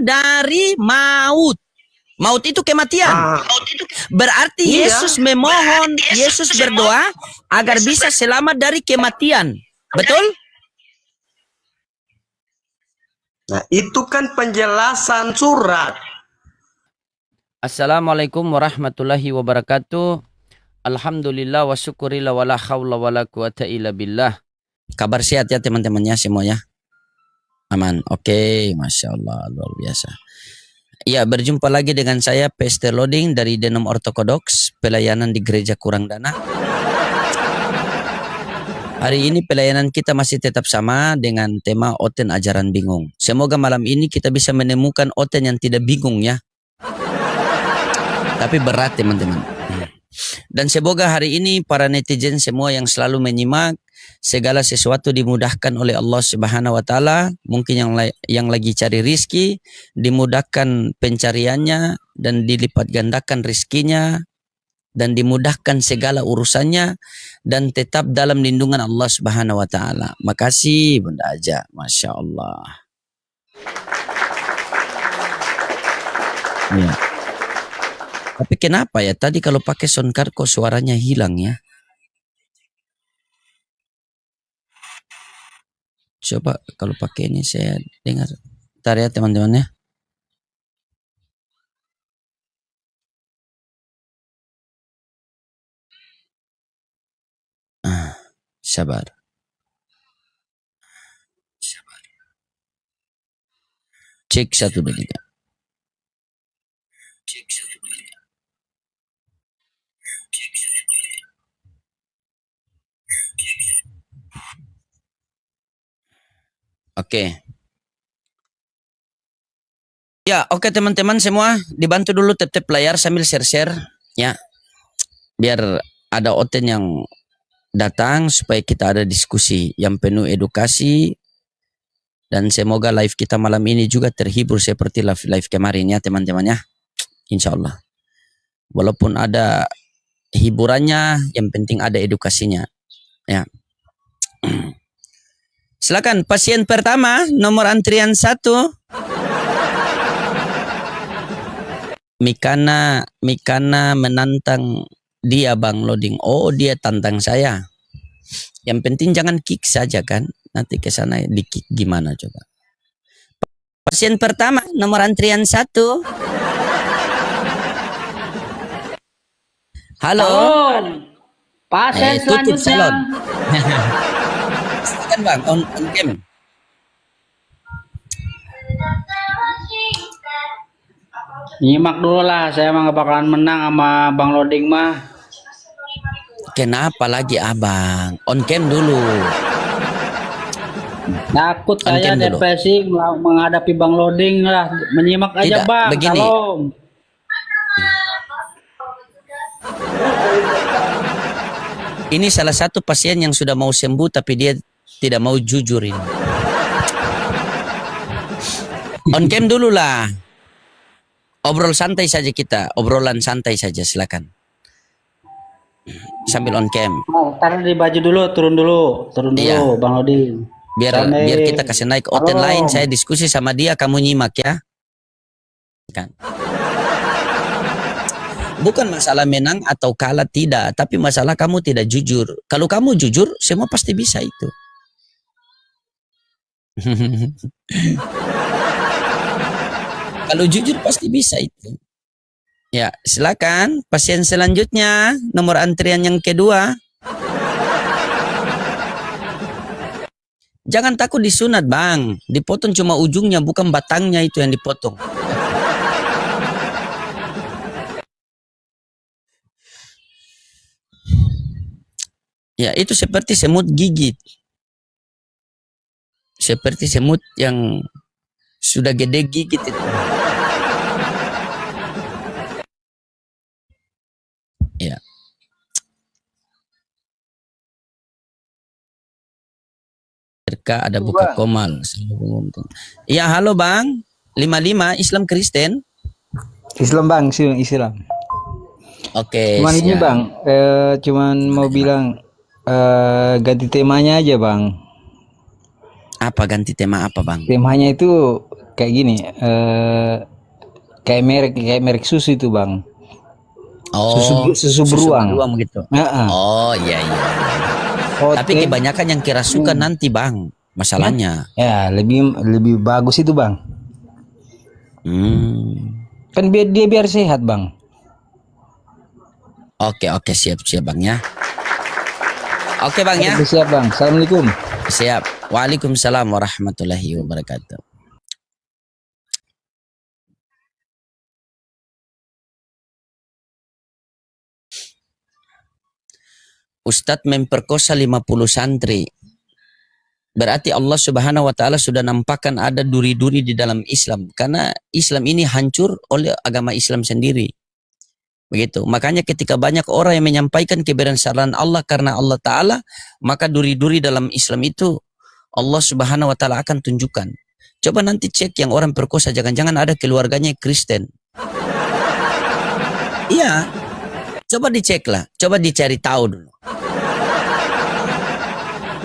dari maut. Maut itu kematian. Berarti Yesus memohon, Yesus berdoa agar bisa selamat dari kematian. Betul? Nah, itu kan penjelasan surat. Assalamualaikum warahmatullahi wabarakatuh. Alhamdulillah wa syukurillah wa la hawla wa la quwata illa billah. Kabar sehat ya teman-temannya semuanya? Aman. Oke, Masya Allah, luar biasa. Ya, berjumpa lagi dengan saya Pastor Loading dari Denom Ortodoks, pelayanan di Gereja Kurang Dana. Hari ini pelayanan kita masih tetap sama dengan tema Oten Ajaran Bingung. Semoga malam ini kita bisa menemukan Oten yang tidak bingung ya. Tapi berat teman-teman. Dan semoga hari ini para netizen semua yang selalu menyimak, segala sesuatu dimudahkan oleh Allah Subhanahu wa taala. Mungkin yang lagi cari rizki dimudahkan pencariannya dan dilipat gandakan rizkinya dan dimudahkan segala urusannya dan tetap dalam lindungan Allah Subhanahu wa taala. Makasih Bunda Aja, Masya Allah. Ya. Tapi kenapa ya tadi kalau pakai soundcard kok suaranya hilang ya? Coba kalau pakai ini saya dengar. Bentar ya teman-teman ya. Sabar. Cek 1, 2, 3. Oke. Ya, oke teman-teman semua, dibantu dulu tap-tap layar sambil share-share ya. Biar ada Oten yang datang supaya kita ada diskusi yang penuh edukasi dan semoga live kita malam ini juga terhibur seperti live kemarin ya teman-teman ya. Insya Allah. Walaupun ada hiburannya, yang penting ada edukasinya ya. Silakan pasien pertama nomor antrian 1. Mikana menantang dia Bang Loading. Oh, dia tantang saya. Yang penting jangan kick saja kan. Nanti ke sana di kick gimana coba. Pasien pertama nomor antrian 1. Halo. Pasien selanjutnya. Silakan Bang, on cam. Nyimak dulu lah, saya mah gak bakalan menang sama Bang Loading mah. Kenapa lagi abang? On cam dulu. Takut saya depresi menghadapi Bang Loading lah. Menyimak aja Tidak, Bang. begini. Salam. Ini salah satu pasien yang sudah mau sembuh tapi dia tidak mau jujur ini. On cam dulu lah. Obrol santai saja kita, obrolan santai saja silakan. Sambil on cam. Oh, taruh di baju dulu, turun dulu Iya. Bang Loading. Biar kita kasih naik Oten lain, saya diskusi sama dia, kamu nyimak ya. Kan. Bukan masalah menang atau kalah tidak, tapi masalah kamu tidak jujur. Kalau kamu jujur, semua pasti bisa itu. Kalau jujur pasti bisa itu. Ya, silakan pasien selanjutnya nomor antrian yang kedua. Jangan takut disunat Bang, dipotong cuma ujungnya bukan batangnya itu yang dipotong. Ya, itu seperti semut gigit. Seperti semut yang sudah gede gigit itu. Ya. RK ada buka komal. Ya, halo Bang. 55 Islam Kristen. Islam Bang, Islam. Oke. Cuman ini Bang, cuman mau bilang ganti temanya aja Bang. Apa ganti tema apa Bang? Temanya itu kayak gini, kayak merek susu itu bang, Oh, susu beruang. begitu. Heeh. Oh, iya iya. Tapi Oke. kebanyakan yang kerasukan nanti, Bang, masalahnya. Ya, lebih bagus itu bang. Kan biar sehat bang. Oke, siap Bang ya. Oke Bang ya. Oke, siap bang. Assalamualaikum. Siap. Waalaikumsalam warahmatullahi wabarakatuh. Ustadz memperkosa 50 santri. Berarti Allah Subhanahu wa taala sudah nampakkan ada duri-duri di dalam Islam, karena Islam ini hancur oleh agama Islam sendiri. Begitu. Makanya ketika banyak orang yang menyampaikan kebenaran Allah karena Allah taala, maka duri-duri dalam Islam itu Allah Subhanahu wa taala akan tunjukkan. Coba nanti cek yang orang perkosa, jangan-jangan ada keluarganya Kristen. Iya. Coba dicek lah, coba dicari tahu dulu.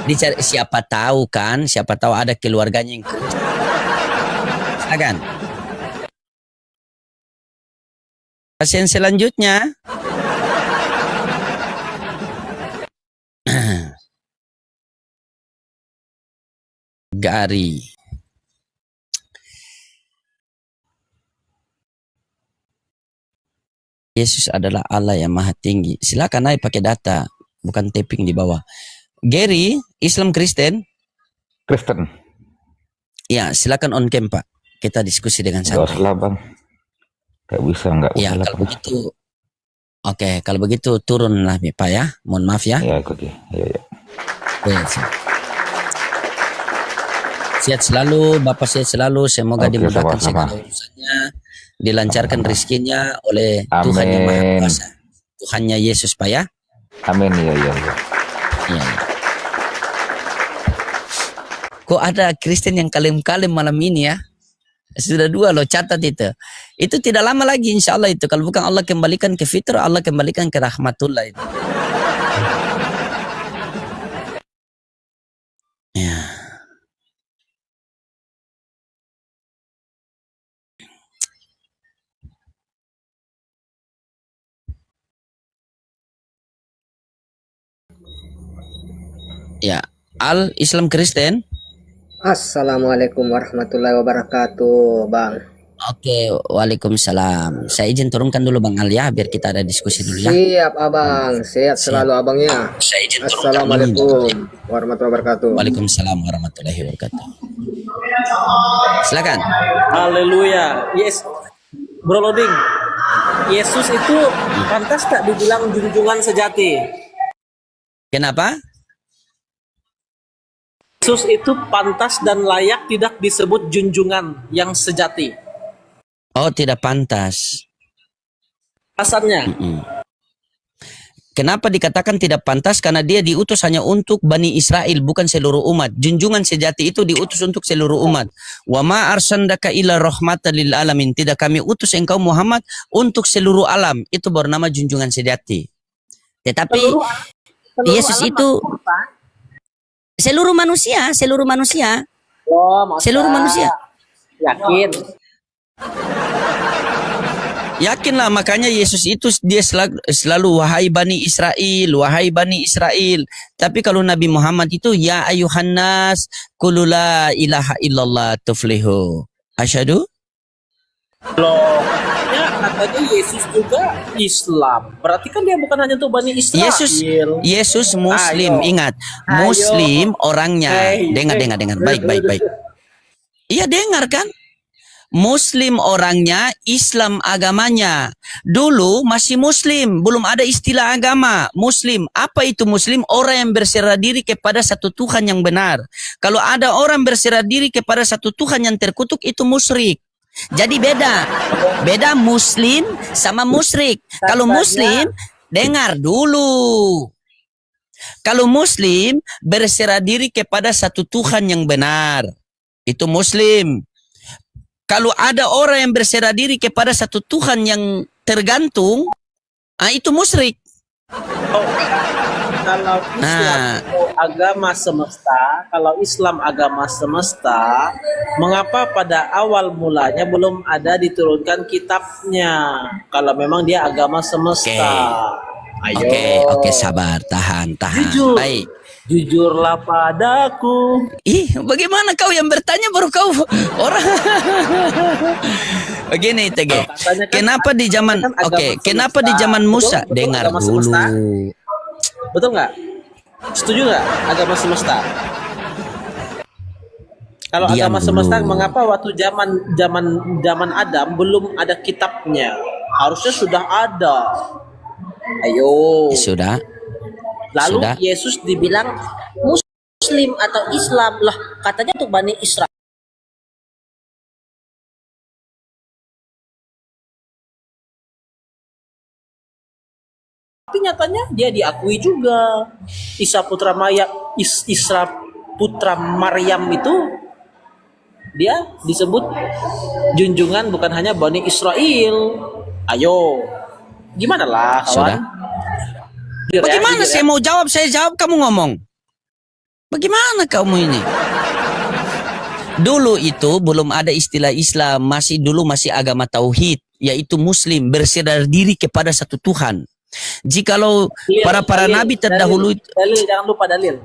Dicari, siapa tahu ada keluarganya yang Kristen. Silakan. Pasien selanjutnya. Gari. Yesus adalah Allah yang maha tinggi. Silakan naik pakai data, bukan tapping di bawah. Gary, Islam Kristen? Kristen. Ya, silakan on cam Pak. Kita diskusi dengan Gak santai. usah lah bang. Gak bisa, gak usah Ya, lah kalau bang. begitu. Oke, kalau begitu turunlah Pak ya. Mohon maaf ya. Ya ikut ya. Ya. Ya, sehat selalu, Bapak sehat selalu. Semoga Oke, dimudahkan sama-sama. segala urusannya, dilancarkan rezekinya oleh Amin. Tuhan yang Maha Kuasa. Tuhannya Yesus Pak ya. Amin ya. Ya. Kok ada Kristen yang kalem-kalem malam ini ya? Sudah 2 loh, catat itu. Itu tidak lama lagi insya Allah itu. Kalau bukan Allah kembalikan ke fitrah, Allah kembalikan ke rahmatullah itu. Ya. Ya, Al Islam Kristen. Assalamualaikum warahmatullahi wabarakatuh, Bang. Oke, waalaikumsalam. Saya izin turunkan dulu Bang Al ya, biar kita ada diskusi dulu ya. Siap, Abang. Sehat selalu abangnya. Saya izin turunkan dulu. Assalamualaikum warahmatullahi wabarakatuh. Waalaikumsalam warahmatullahi wabarakatuh. Silakan. Haleluya. Yes. Bro Loading. Yesus itu pantas tak dibilang junjungan sejati? Kenapa? Yesus itu pantas dan layak tidak disebut junjungan yang sejati. Oh, tidak pantas. Alasannya? Kenapa dikatakan tidak pantas? Karena dia diutus hanya untuk Bani Israel, bukan seluruh umat. Junjungan sejati itu diutus untuk seluruh umat. Wa ma arsalnaka illa rahmatan lil alamin. Tidak kami utus engkau Muhammad untuk seluruh alam. Itu bernama junjungan sejati. Tetapi Yesus itu seluruh manusia. Oh, Seluruh manusia. Yakin? Yakinlah, makanya Yesus itu dia selalu wahai Bani Israel. Tapi kalau Nabi Muhammad itu ya ayuhan nas qul la ilaha illallah tuflihu. Asyhadu. Loh, ya katanya Yesus juga Islam. Berarti kan dia bukan hanya untuk Bani Israel. Yesus Muslim. Ayo. Ingat, Ayo. Muslim orangnya. Hey. Dengar. Baik. Iya, dengar kan? Muslim orangnya, Islam agamanya. Dulu masih Muslim, belum ada istilah agama. Muslim, apa itu Muslim? Orang yang berserah diri kepada satu Tuhan yang benar. Kalau ada orang berserah diri kepada satu Tuhan yang terkutuk, itu musyrik. Jadi beda Muslim sama musyrik. Kalau Muslim, dengar dulu. Kalau Muslim berserah diri kepada satu Tuhan yang benar, itu Muslim. Kalau ada orang yang berserah diri kepada satu Tuhan yang tergantung, itu musyrik. Kalau Islam Nah, itu agama semesta, kalau Islam agama semesta, mengapa pada awal mulanya belum ada diturunkan kitabnya? Kalau memang dia agama semesta. Ayo. oke, sabar, tahan. Jujur. Baik. Jujurlah padaku. Ih, bagaimana kau yang bertanya baru kau orang? Begini, Tege. Katanya kan Kenapa di zaman kan agama oke, kenapa di semesta. zaman Musa? Betul, Dengar agama dulu. semesta. Betul nggak? Setuju nggak agama semesta? Kalau Diam agama dulu. semesta, mengapa waktu zaman Adam belum ada kitabnya? Harusnya sudah ada. Ayo. Sudah. Lalu sudah. Yesus dibilang Muslim atau Islam lah, katanya tuh Bani Israel. Tapi nyatanya dia diakui juga. Isra putra Maryam itu dia disebut junjungan bukan hanya Bani Israel. Ayo, gimana lah kawan? Sudah. Jujur ya, Bagaimana jujur saya ya. mau jawab, saya jawab kamu ngomong. Bagaimana kamu ini? Dulu itu belum ada istilah Islam, dulu masih agama tauhid, yaitu Muslim, berserah diri kepada satu Tuhan. Jikalau Dalil, para dalil, nabi terdahulu dalil, jangan lupa dalil.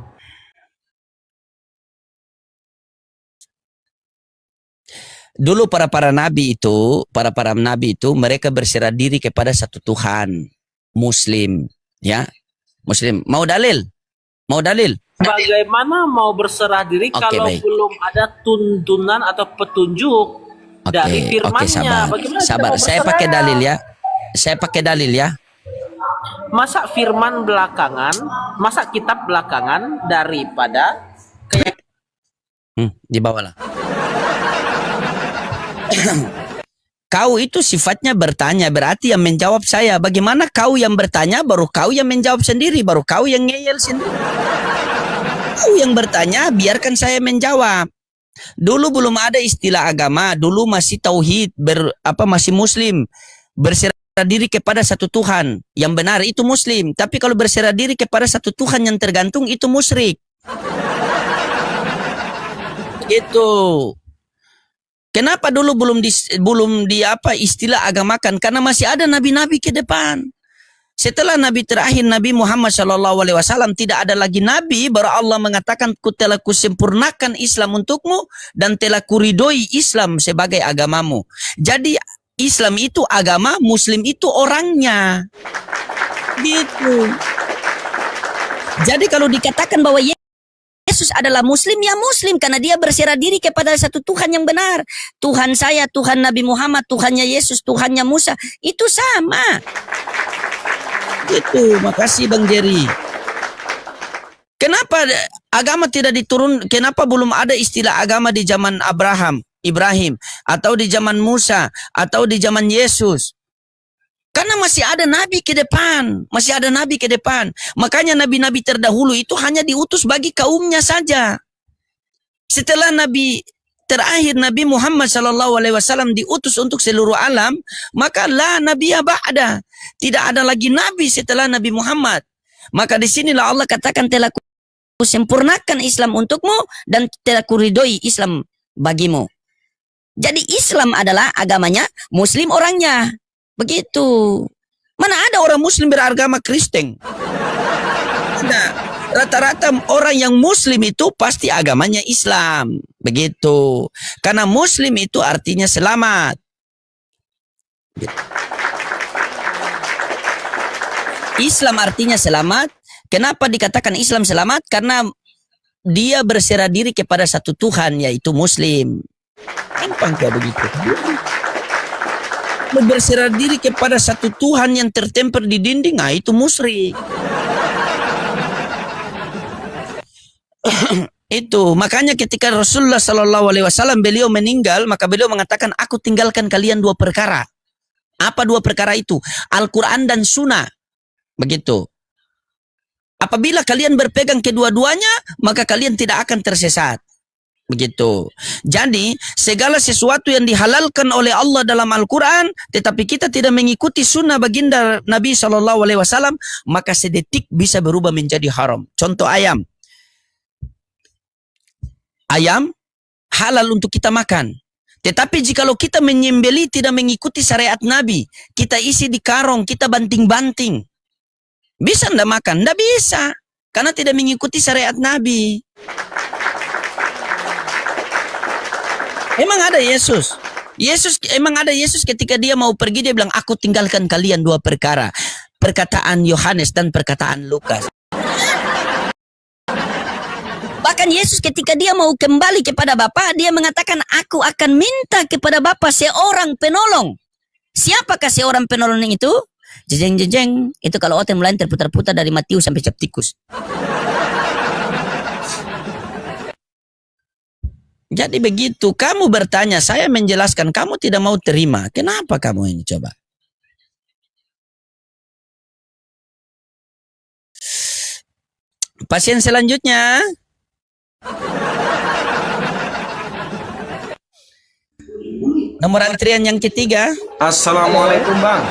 dulu para nabi itu mereka berserah diri kepada satu Tuhan, Muslim, ya. Muslim. Mau dalil? Bagaimana mau berserah diri Oke, kalau baik. belum ada tuntunan atau petunjuk dari firman-Nya? sabar. Bagaimana kita Sabar, mau saya berserah? pakai dalil ya. Saya pakai dalil ya. Masa firman belakangan, masa kitab belakangan daripada Di bawah lah. Kau itu sifatnya bertanya, berarti yang menjawab saya. Bagaimana kau yang bertanya, baru kau yang menjawab sendiri, baru kau yang ngeyel sendiri. Kau yang bertanya, biarkan saya menjawab. Dulu belum ada istilah agama, dulu masih tauhid, masih Muslim, berserah diri kepada satu Tuhan yang benar itu Muslim. Tapi kalau berserah diri kepada satu Tuhan yang tergantung itu musyrik. Itu. Kenapa dulu belum istilah agamakan? Karena masih ada nabi-nabi ke depan. Setelah nabi terakhir Nabi Muhammad SAW tidak ada lagi nabi, baru Allah mengatakan telah kusempurnakan Islam untukmu dan telah kuridoi Islam sebagai agamamu. Jadi Islam itu agama, Muslim itu orangnya. Gitu. Jadi kalau dikatakan bahwa Yesus adalah Muslim, ya Muslim karena dia berserah diri kepada satu Tuhan yang benar. Tuhan saya, Tuhan Nabi Muhammad, Tuhannya Yesus, Tuhannya Musa, itu sama. Gitu, makasih Bang Jerry. Kenapa agama tidak diturun? Kenapa belum ada istilah agama di zaman Ibrahim, atau di zaman Musa, atau di zaman Yesus? Karena masih ada nabi ke depan, Makanya nabi-nabi terdahulu itu hanya diutus bagi kaumnya saja. Setelah nabi terakhir Nabi Muhammad SAW diutus untuk seluruh alam, maka la nabiyya ba'da. Tidak ada lagi nabi setelah Nabi Muhammad. Maka di sinilah Allah katakan telah kusempurnakan Islam untukmu dan telah kuridoi Islam bagimu. Jadi Islam adalah agamanya, Muslim orangnya. Begitu. Mana ada orang Muslim beragama Kristen? Ada. Rata-rata orang yang Muslim itu pasti agamanya Islam. Begitu. Karena Muslim itu artinya selamat. Islam artinya selamat. Kenapa dikatakan Islam selamat? Karena dia berserah diri kepada satu Tuhan, yaitu Muslim. Gampang kayak begitu. Berserah diri kepada satu Tuhan yang tertempel di dinding, nah itu musyrik. Itu makanya ketika Rasulullah SAW beliau meninggal, maka beliau mengatakan, aku tinggalkan kalian dua perkara. Apa dua perkara itu? Al-Quran dan Sunnah. Begitu. Apabila kalian berpegang kedua-duanya, maka kalian tidak akan tersesat. Begitu. Jadi segala sesuatu yang dihalalkan oleh Allah dalam Al-Quran, tetapi kita tidak mengikuti sunnah baginda Nabi SAW, maka sedetik bisa berubah menjadi haram. Contoh ayam. Ayam halal untuk kita makan. Tetapi jikalau kita menyembeli tidak mengikuti syariat Nabi, kita isi di karung, kita banting-banting, bisa ndak makan? Ndak bisa, karena tidak mengikuti syariat Nabi. Emang ada Yesus? Emang ada Yesus ketika dia mau pergi, dia bilang, aku tinggalkan kalian dua perkara. Perkataan Yohanes dan perkataan Lukas. Bahkan Yesus ketika dia mau kembali kepada Bapa, dia mengatakan, aku akan minta kepada Bapa seorang penolong. Siapakah seorang penolong itu? Jejeng-jejeng. Itu kalau oten mulai terputar-putar dari Matius sampai Tikus. Jadi begitu, kamu bertanya, saya menjelaskan, kamu tidak mau terima. Kenapa kamu ini coba? Pasien selanjutnya. Nomor antrian yang ketiga. Assalamualaikum bang.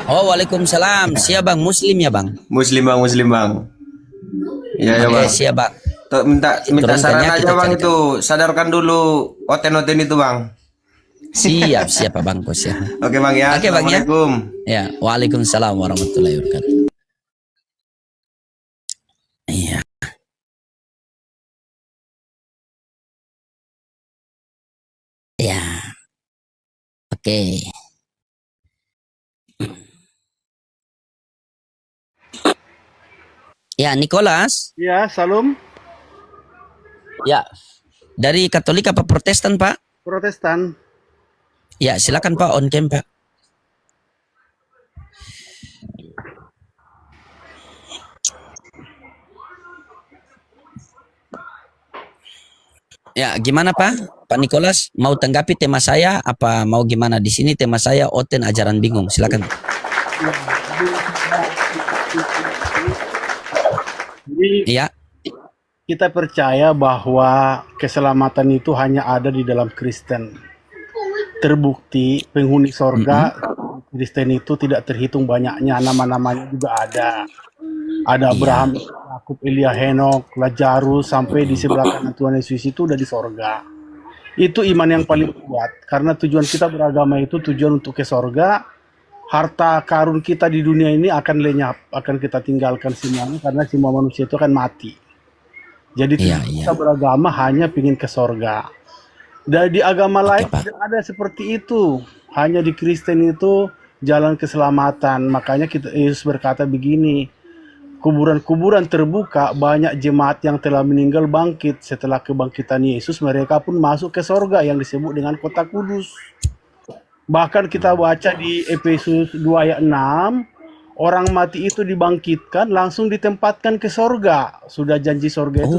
Oh, waalaikumsalam. Siap bang, muslim ya bang? Muslim bang. Iya ya Oke, bang. siap bang. Tuh, minta Turunkan saran ya, aja kita bang carikan. itu. Sadarkan dulu oten-oten itu bang. Siap bang, bos ya. Oke bang ya. Oke, Bang, ya. Assalamualaikum. Ya, waalaikumsalam warahmatullahi wabarakatuh. Iya. Ya. Oke. Ya, Nicholas. Ya, Salam. Ya. Dari Katolik apa Protestan, Pak? Protestan. Ya, silakan Pak, on cam, Pak. Ya, gimana Pak? Pak Nicholas mau tanggapi tema saya apa mau gimana? Di sini tema saya Oten ajaran bingung. Silakan. Jadi Iya. kita percaya bahwa keselamatan itu hanya ada di dalam Kristen. Terbukti penghuni sorga Kristen itu tidak terhitung banyaknya, nama-namanya juga ada. Ada Abraham, Yakub, Elia, Henok, Lazarus, sampai di sebelah kanan Tuhan Yesus itu udah di sorga. Itu iman yang paling kuat, karena tujuan kita beragama itu tujuan untuk ke sorga. Harta karun kita di dunia ini akan lenyap, akan kita tinggalkan semuanya, karena semua manusia itu akan mati. Jadi Iya, tujuan iya. kita beragama hanya ingin ke sorga. Dan di agama lain Pak. tidak ada seperti itu. Hanya di Kristen itu jalan keselamatan. Makanya Yesus berkata begini, kuburan-kuburan terbuka, banyak jemaat yang telah meninggal bangkit. Setelah kebangkitan Yesus, mereka pun masuk ke sorga yang disebut dengan kota kudus. Bahkan kita baca di Efesus 2 ayat 6, orang mati itu dibangkitkan, langsung ditempatkan ke sorga. Sudah janji sorga itu.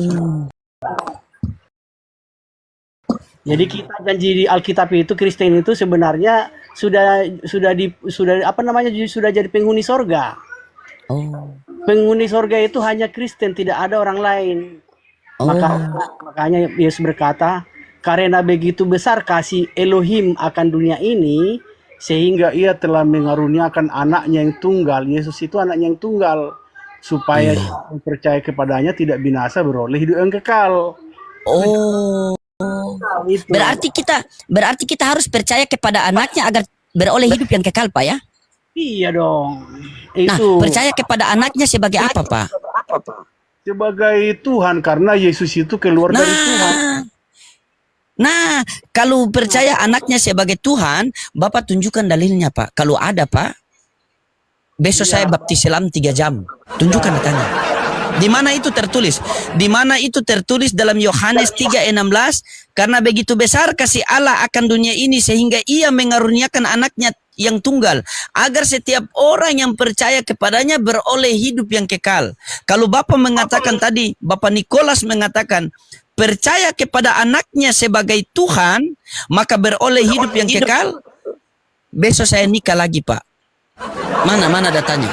Jadi kita janji di Alkitab itu, Kristen itu sebenarnya sudah jadi penghuni sorga. Oh. Penghuni sorga itu hanya Kristen, tidak ada orang lain. Makanya Yesus berkata, karena begitu besar kasih Elohim akan dunia ini, sehingga ia telah mengaruniakan anaknya yang tunggal. Yesus itu anaknya yang tunggal, supaya yang percaya kepadanya tidak binasa, beroleh hidup yang kekal. Oh. Itu. Berarti kita harus percaya kepada anaknya agar beroleh hidup yang kekal, Pak ya? Iya dong. Nah, Itu percaya kepada anaknya sebagai apa, Pak? sebagai Tuhan, karena Yesus itu keluar dari Tuhan. Nah, kalau percaya anaknya sebagai Tuhan, Bapak tunjukkan dalilnya, Pak. Kalau ada, Pak, besok saya baptis selam 3 jam. Tunjukkan datanya. Di mana itu tertulis? Di mana itu tertulis dalam Yohanes 3:16? Karena begitu besar kasih Allah akan dunia ini sehingga ia mengaruniakan anaknya yang tunggal, agar setiap orang yang percaya kepadanya beroleh hidup yang kekal. Kalau Bapak mengatakan tadi, Bapak Nicholas mengatakan, percaya kepada anaknya sebagai Tuhan, maka beroleh hidup yang kekal. Besok saya nikah lagi, Pak. Mana datanya?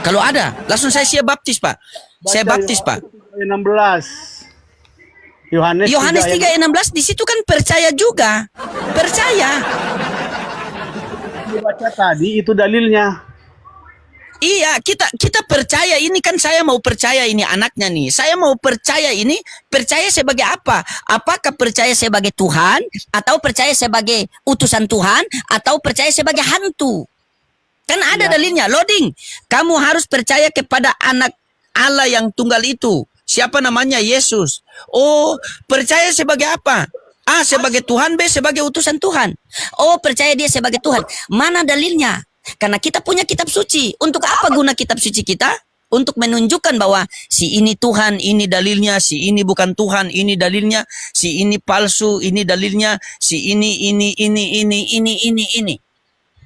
Kalau ada, langsung saya siap baptis, Pak. Saya baptis, Pak. 16. Yohanes Yohanes 3 ayat 3:16 di situ kan percaya juga. Percaya. dibaca tadi itu dalilnya. Iya, kita percaya ini kan saya mau percaya ini anaknya nih. Saya mau percaya ini, percaya sebagai apa? Apakah percaya sebagai Tuhan atau percaya sebagai utusan Tuhan atau percaya sebagai hantu? Kan ada dalilnya, loading. Kamu harus percaya kepada anak Allah yang tunggal itu. Siapa namanya? Yesus. Oh, percaya sebagai apa? A, sebagai Tuhan, B, sebagai utusan Tuhan. Oh, percaya dia sebagai Tuhan. Mana dalilnya? Karena kita punya kitab suci. Untuk apa guna kitab suci kita? Untuk menunjukkan bahwa si ini Tuhan, ini dalilnya, si ini bukan Tuhan, ini dalilnya, si ini palsu, ini dalilnya, si ini.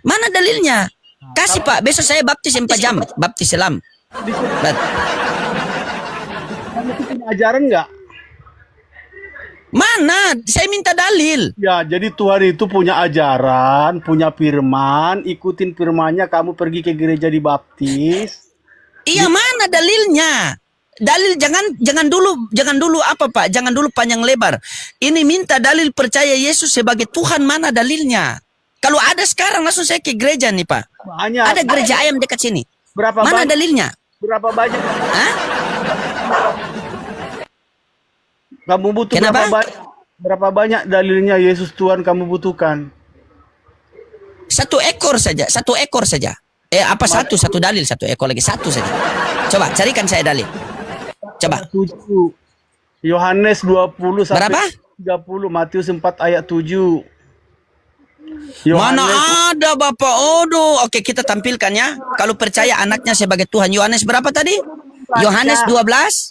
Mana dalilnya? Kasih Pak, besok saya baptis 4 jam, baptis selam. Kamu itu punya ajaran nggak? Mana? Saya minta dalil. Ya, jadi Tuhan itu punya ajaran, punya firman, ikutin firmannya, kamu pergi ke gereja dibaptis. Iya, mana dalilnya? Dalil jangan dulu apa Pak? Jangan dulu panjang lebar. Ini minta dalil percaya Yesus sebagai Tuhan, mana dalilnya? Kalau ada sekarang langsung saya ke gereja nih Pak. Banyak. Ada gereja ayam dekat sini. Berapa Mana banyak? dalilnya? Berapa banyak? Hah? Kamu butuh Kenapa? berapa banyak dalilnya Yesus Tuhan kamu butuhkan? 1 ekor saja, 1 ekor saja. Satu dalil, 1 ekor lagi, 1 saja. Coba carikan saya dalil. Coba. 7. Yohanes 20 sampai Berapa? 30, Matius 4 ayat 7. Mana ada Bapak? Odo. Oke, kita tampilkan ya. Kalau percaya anaknya sebagai Tuhan. Yohanes berapa tadi? Yohanes 12.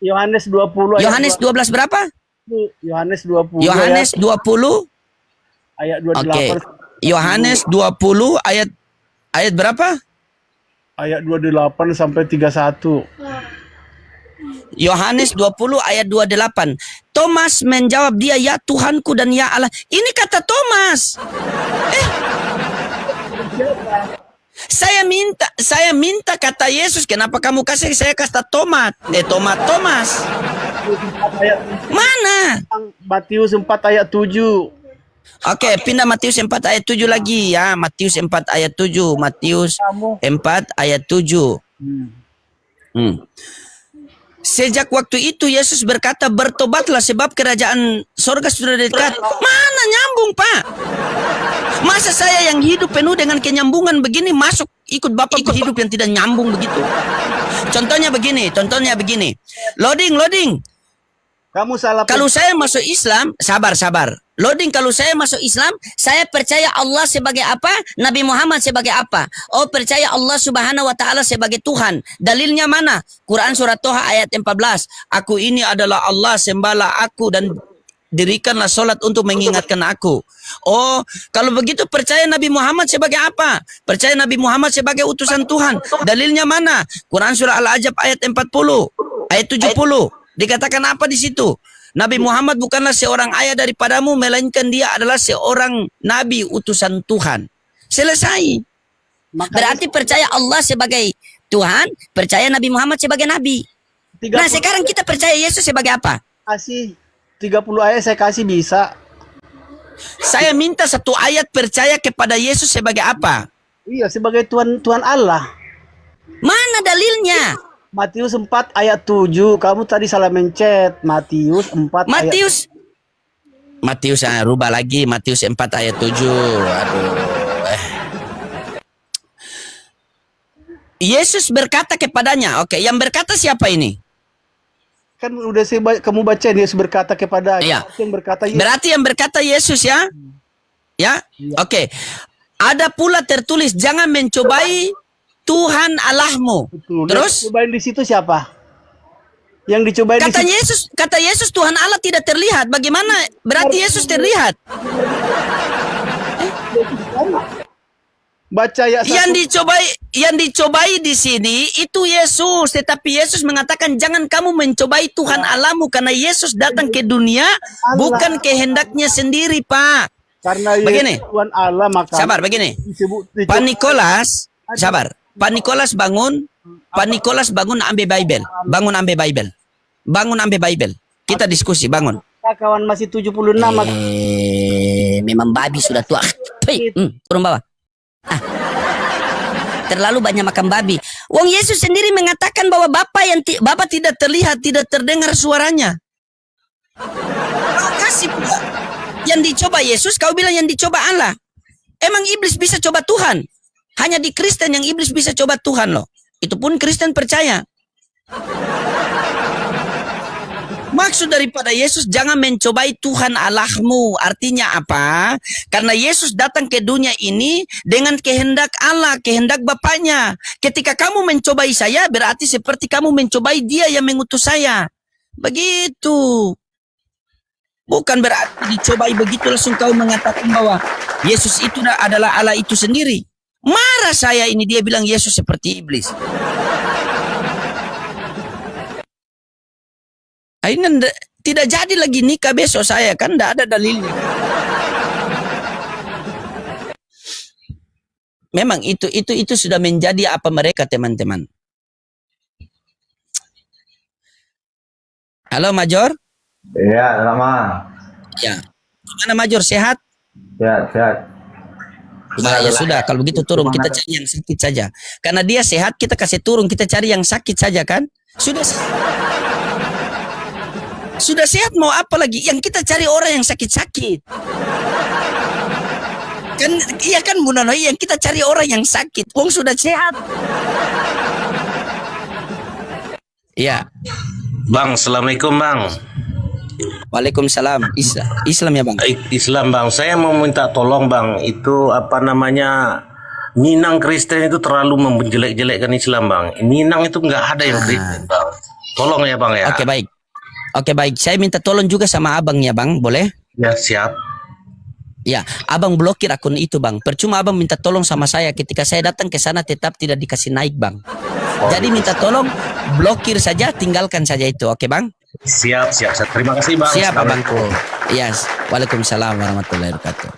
Yohanes 20 ayat Yohanes 12 berapa? 20. Yohanes 20 Yohanes 20. ayat Oke. 28. Yohanes 20 ayat berapa? Ayat 28 sampai 31. Yohanes 20 ayat 28. Thomas menjawab dia, ya Tuhanku dan ya Allah. Ini kata Thomas. Saya minta kata Yesus. Kenapa kamu kasih saya kata Thomas? Thomas. Mana? Matius 4 ayat 7. Oke, pindah Matius 4 ayat 7 lagi ya. Matius 4 ayat 7. Matius 4 ayat 7. Sejak waktu itu Yesus berkata, bertobatlah sebab kerajaan sorga sudah dekat. Mana nyambung Pak? Masa saya yang hidup penuh dengan kenyambungan begini masuk ikut Bapak hidup yang tidak nyambung begitu? Contohnya begini. Loading. Kamu salah. Kalau saya masuk Islam, sabar. Loading, kalau saya masuk Islam, saya percaya Allah sebagai apa? Nabi Muhammad sebagai apa? Oh, percaya Allah Subhanahu wa taala sebagai Tuhan. Dalilnya mana? Quran surat Toha ayat 14. Aku ini adalah Allah, sembahlah aku dan dirikanlah solat untuk mengingatkan aku. Oh, kalau begitu percaya Nabi Muhammad sebagai apa? Percaya Nabi Muhammad sebagai utusan Tuhan. Dalilnya mana? Quran surah Al-Ahzab ayat 40, ayat 70. Dikatakan apa di situ? Nabi Muhammad bukanlah seorang ayah daripadamu, melainkan dia adalah seorang nabi utusan Tuhan. Selesai. Berarti percaya Allah sebagai Tuhan, percaya Nabi Muhammad sebagai nabi. Nah, sekarang kita percaya Yesus sebagai apa? Kasih 30 ayat saya kasih bisa. Saya minta 1 ayat percaya kepada Yesus sebagai apa? Iya, sebagai Tuhan Allah. Mana dalilnya? Matius 4 ayat 7. Kamu tadi salah mencet. Matius 4 ayat Matius rubah lagi. Matius 4 ayat 7. Aduh. Yesus berkata kepadanya. Oke, yang berkata siapa ini? Kan udah kamu baca Yesus berkata kepada. Iya. Yang berkata Yesus. Berarti yang berkata Yesus ya? Ya? Oke. Ada pula tertulis, jangan mencobai Tuhan Allahmu. Betul. Terus? Yang cobain di situ siapa? Yang dicobain Kata di situ. Kata Yesus Tuhan Allah tidak terlihat. Bagaimana? Berarti Yesus terlihat. Baca ya Yang dicobai di sini itu Yesus, tetapi Yesus mengatakan jangan kamu mencobai Tuhan Allahmu, karena Yesus datang ke dunia bukan kehendaknya sendiri, Pak. Karena begini. Tuhan Allah maka. Sabar begini. Pak Nikolas, sabar. Pak Nikolas bangun ambil Bible. Bangun ambil Bible. Kita diskusi, bangun. Kawan masih 76. Memang babi sudah tua. Turun bawah. Terlalu banyak makan babi. Wong Yesus sendiri mengatakan bahwa Bapa tidak terlihat, tidak terdengar suaranya. Kau kasih pula. Yang dicoba Yesus, kau bilang yang dicoba Allah. Emang iblis bisa coba Tuhan? Hanya di Kristen yang iblis bisa coba Tuhan loh. Itu pun Kristen percaya. Maksud daripada Yesus, jangan mencobai Tuhan Allahmu. Artinya apa? Karena Yesus datang ke dunia ini dengan kehendak Allah, kehendak Bapaknya. Ketika kamu mencobai saya, berarti seperti kamu mencobai Dia yang mengutus saya. Begitu. Bukan berarti dicobai begitu langsung kau mengatakan bahwa Yesus itu adalah Allah itu sendiri. Marah saya ini, dia bilang Yesus seperti iblis. Ini tidak jadi lagi nikah besok saya, kan tidak ada dalilnya. Memang itu sudah menjadi apa mereka, teman-teman. Halo Major. Iya, lama. Ya. Gimana Major, sehat? Sehat. Nah, ya sudah, kalau begitu turun, kita cari yang sakit saja. Karena dia sehat, kita kasih turun, kita cari yang sakit saja, kan? Sudah sehat mau apa lagi? Yang kita cari orang yang sakit-sakit. Kan iya kan Bu Nono, yang kita cari orang yang sakit. Wong sudah sehat. Iya. Bang, Assalamualaikum Bang. Waalaikumsalam. Islam ya Bang? Islam Bang, saya mau minta tolong Bang. Itu apa namanya, Minang Kristen itu terlalu menjelek-jelekkan Islam Bang. Minang itu nggak ada yang Kristen Bang. Tolong ya Bang ya. Oke baik. Saya minta tolong juga sama abang ya Bang, boleh? Ya siap. Ya, abang blokir akun itu Bang. Percuma abang minta tolong sama saya, ketika saya datang ke sana tetap tidak dikasih naik Bang. Jadi minta tolong blokir saja, tinggalkan saja itu, oke Bang? Siap. Terima kasih Bang. Siap abangku. Yes. Waalaikumsalam warahmatullahi wabarakatuh.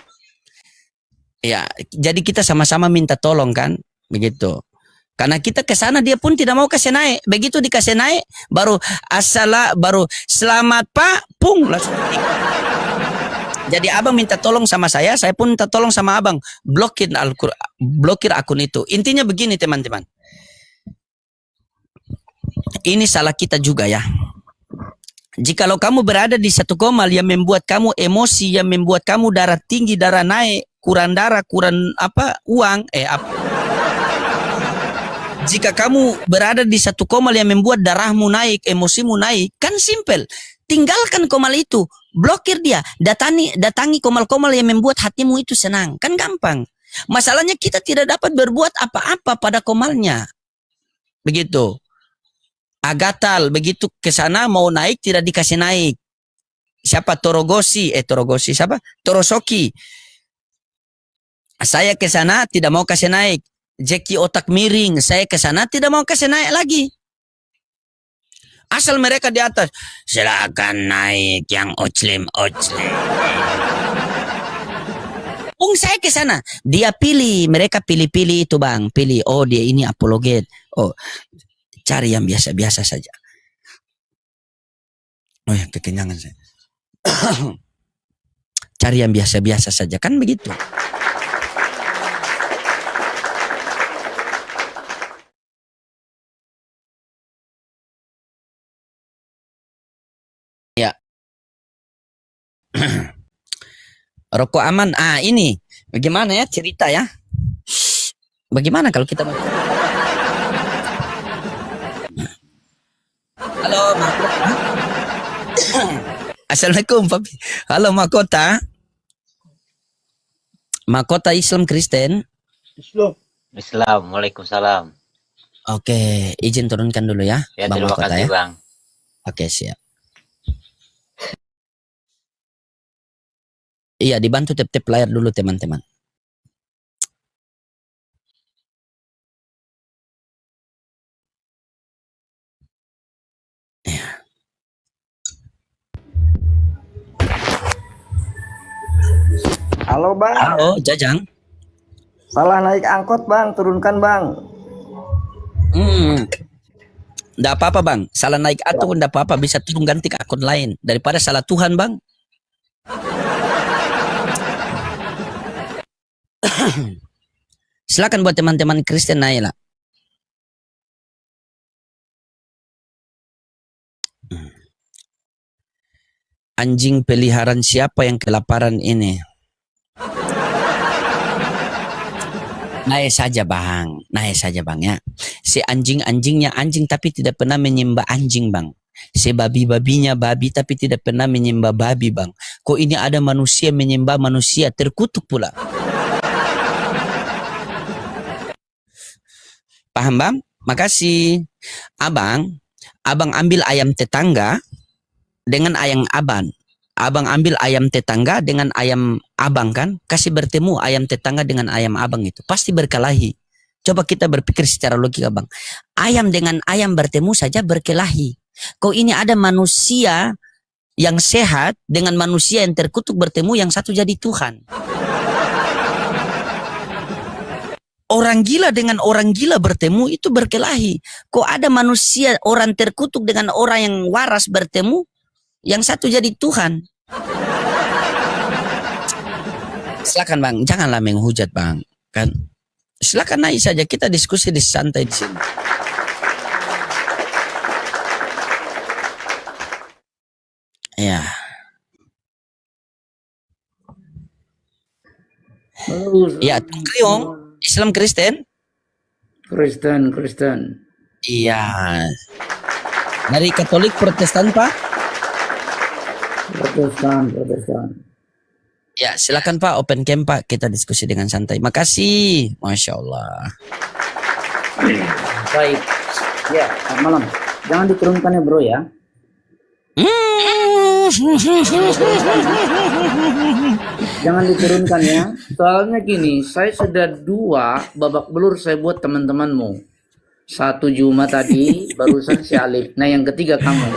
Ya, jadi kita sama-sama minta tolong kan, begitu. Karena kita ke sana dia pun tidak mau kasih naik. Begitu dikasih naik, baru selamat Pak, pung langsung. Jadi abang minta tolong sama saya pun minta tolong sama abang, blokir akun itu. Intinya begini teman-teman. Ini salah kita juga ya. Jikalau kamu berada di satu komal yang membuat kamu emosi, yang membuat kamu darah tinggi, darah naik, kurang darah, kurang uang, jika kamu berada di satu komal yang membuat darahmu naik, emosimu naik, kan simple. Tinggalkan komal itu, blokir dia, datangi komal-komal yang membuat hatimu itu senang, kan gampang. Masalahnya kita tidak dapat berbuat apa-apa pada komalnya. Begitu. Agatal, begitu ke sana mau naik tidak dikasih naik. Siapa Torogosi siapa? Torosoki. Saya ke sana tidak mau kasih naik. Jeki otak miring, saya ke sana tidak mau kasih naik lagi. Asal mereka di atas, silakan naik yang oclem. Saya ke sana, dia pilih, mereka pilih itu Bang, pilih. Oh dia ini apologet. Oh cari yang biasa-biasa saja. Oh ya kekenyangan saya. Cari yang biasa-biasa saja, kan begitu. Ya. Rokok aman. Ini bagaimana ya cerita ya? Bagaimana kalau kita Halo Mahkota. Assalamualaikum Papi. Halo Mahkota. Mahkota Islam Kristen. Islam. Waalaikumsalam. Oke, izin turunkan dulu ya, Ya, Bang terima Mahkota kasih ya. Bang. Oke, siap. Iya, dibantu tap-tap layar dulu teman-teman. Ya. Halo Bang. Halo, Jajang. Salah naik angkot Bang, turunkan Bang. Nggak apa-apa bang, salah naik akun nggak apa-apa, bisa turun ganti ke akun lain daripada salah Tuhan bang. Silakan buat teman-teman Kristen naik lah. Anjing peliharaan siapa yang kelaparan ini? Naik saja bang ya. Si anjing-anjingnya anjing tapi tidak pernah menyembah anjing bang. Si babi-babinya babi tapi tidak pernah menyembah babi bang. Kok ini ada manusia menyembah manusia, terkutuk pula. Paham bang? Makasih. Abang ambil ayam tetangga dengan ayam abang. Abang ambil ayam tetangga dengan ayam abang kan, kasih bertemu ayam tetangga dengan ayam abang itu pasti berkelahi. Coba kita berpikir secara logika bang. Ayam dengan ayam bertemu saja berkelahi. Kok ini ada manusia yang sehat dengan manusia yang terkutuk bertemu, yang satu jadi Tuhan. Orang gila dengan orang gila bertemu itu berkelahi. Kok ada manusia orang terkutuk dengan orang yang waras bertemu, yang satu jadi Tuhan. Silakan bang, janganlah menghujat bang. Kan, silakan naik saja, kita diskusi di santai di sini. Ya. Ya, Kriong, Islam Kristen? Kristen. Iya. Dari Katolik Protestan Pak? Protestan. Ya, silakan Pak, open camp Pak, kita diskusi dengan santai. Makasih, Masya Allah. Baik. Ya, selamat malam. Jangan diturunkan ya bro ya. Jangan diturunkan ya. Soalnya gini, saya sudah 2 babak belur saya buat teman-temanmu. 1 Juma tadi, barusan si Alif. Nah yang ketiga kamu.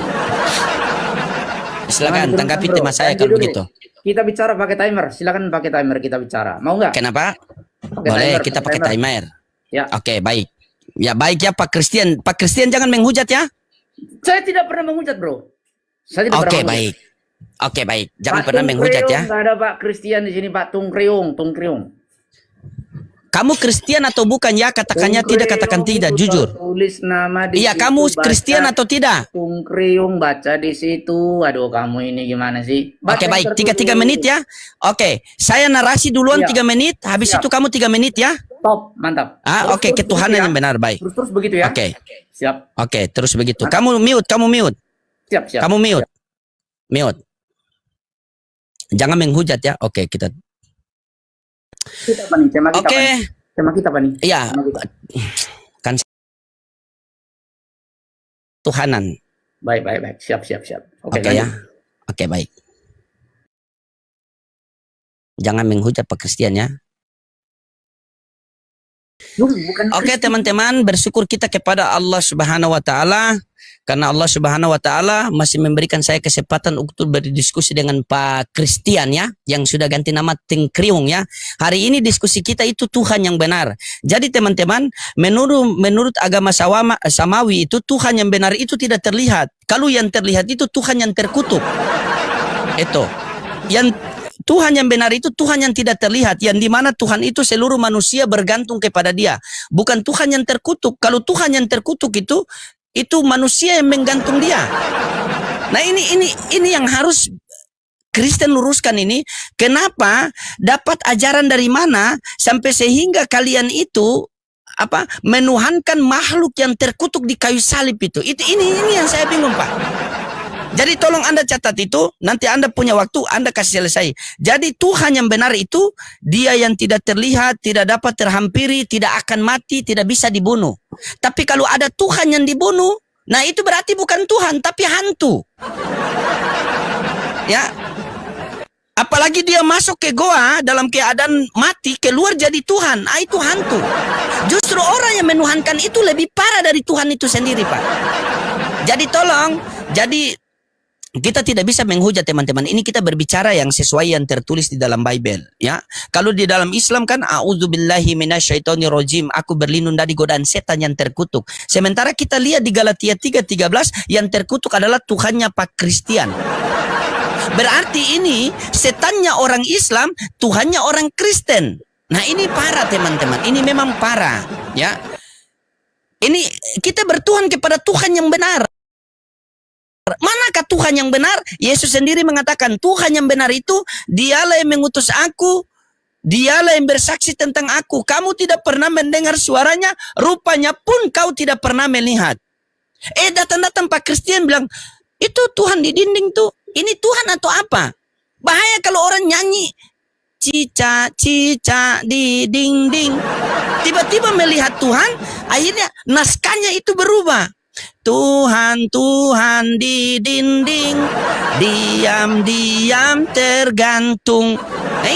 Silakan tanggapi tema saya kalau begitu. Kita bicara pakai timer. Silakan pakai timer kita bicara. Mau nggak? Kenapa? Boleh, kita pakai timer. Ya. Oke, baik. Ya baik ya Pak Christian. Pak Christian jangan menghujat ya. Saya tidak pernah menghujat bro. Saya tidak Oke, pernah baik. Oke, baik. Jangan Pak pernah Tung menghujat Kriung, ya. nggak ada Pak Christian di sini, Pak Tung Kriung. Kamu Kristen atau bukan ya? Katakannya Tung tidak, katakan Kriung tidak, itu jujur. Tulis nama di Iya, situ, kamu baca. Kristen atau tidak? Tung Kriung baca di situ. Aduh, kamu ini gimana sih? Baca Oke, baik. yang 3 menit ya. Oke, saya narasi duluan Siap. 3 menit. Habis Siap. itu kamu 3 menit ya. Top, mantap. Oke, ketuhanan yang benar, baik. Terus begitu ya. Oke. Siap. Oke, terus begitu. Kamu mute. Siap. Kamu mute. Mute. Jangan menghujat ya. Oke, kita. Kita apa nih? Tema kita Oke. apa nih? Tema kita apa nih? Iya. Tema kita. Kan Tuhanan. Baik. Siap. Oke lanjut. ya. Oke, baik. Jangan menghujat Pak Christian ya. Oke teman-teman, bersyukur kita kepada Allah Subhanahu wa taala karena Allah Subhanahu wa taala masih memberikan saya kesempatan untuk berdiskusi dengan Pak Christian ya, yang sudah ganti nama Tung Kriung ya. Hari ini diskusi kita itu Tuhan yang benar. Jadi teman-teman, menurut agama samawi itu Tuhan yang benar itu tidak terlihat. Kalau yang terlihat itu Tuhan yang terkutuk. Itu. Yang Tuhan yang benar itu Tuhan yang tidak terlihat, yang dimana Tuhan itu seluruh manusia bergantung kepada Dia, bukan Tuhan yang terkutuk. Kalau Tuhan yang terkutuk itu manusia yang menggantung Dia. Nah ini yang harus Kristen luruskan ini. Kenapa dapat ajaran dari mana sampai sehingga kalian itu menuhankan makhluk yang terkutuk di kayu salib itu? Ini yang saya bingung Pak. Jadi tolong Anda catat itu, nanti Anda punya waktu, Anda kasih selesai. Jadi Tuhan yang benar itu, Dia yang tidak terlihat, tidak dapat terhampiri, tidak akan mati, tidak bisa dibunuh. Tapi kalau ada Tuhan yang dibunuh, nah itu berarti bukan Tuhan, tapi hantu. Ya. Apalagi dia masuk ke goa dalam keadaan mati, keluar jadi Tuhan. Itu hantu. Justru orang yang menuhankan itu lebih parah dari Tuhan itu sendiri, Pak. Jadi tolong, Kita tidak bisa menghujat teman-teman. Ini kita berbicara yang sesuai yang tertulis di dalam Bible, ya. Kalau di dalam Islam kan a'udzubillahi minasyaitonirrajim, aku berlindung dari godaan setan yang terkutuk. Sementara kita lihat di Galatia 3:13 yang terkutuk adalah Tuhannya Pak Kristian. Berarti ini setannya orang Islam, Tuhannya orang Kristen. Nah, ini parah teman-teman. Ini memang parah, ya. Ini kita bertuhan kepada Tuhan yang benar. Manakah Tuhan yang benar? Yesus sendiri mengatakan Tuhan yang benar itu dialah yang mengutus aku, dialah yang bersaksi tentang aku. Kamu tidak pernah mendengar suaranya, rupanya pun kau tidak pernah melihat. Datang-datang Pak Kristian bilang, itu Tuhan di dinding tuh, ini Tuhan atau apa? Bahaya kalau orang nyanyi cica cica di dinding, tiba-tiba melihat Tuhan, akhirnya naskahnya itu berubah. Tuhan, Tuhan di dinding, diam-diam tergantung. Nah,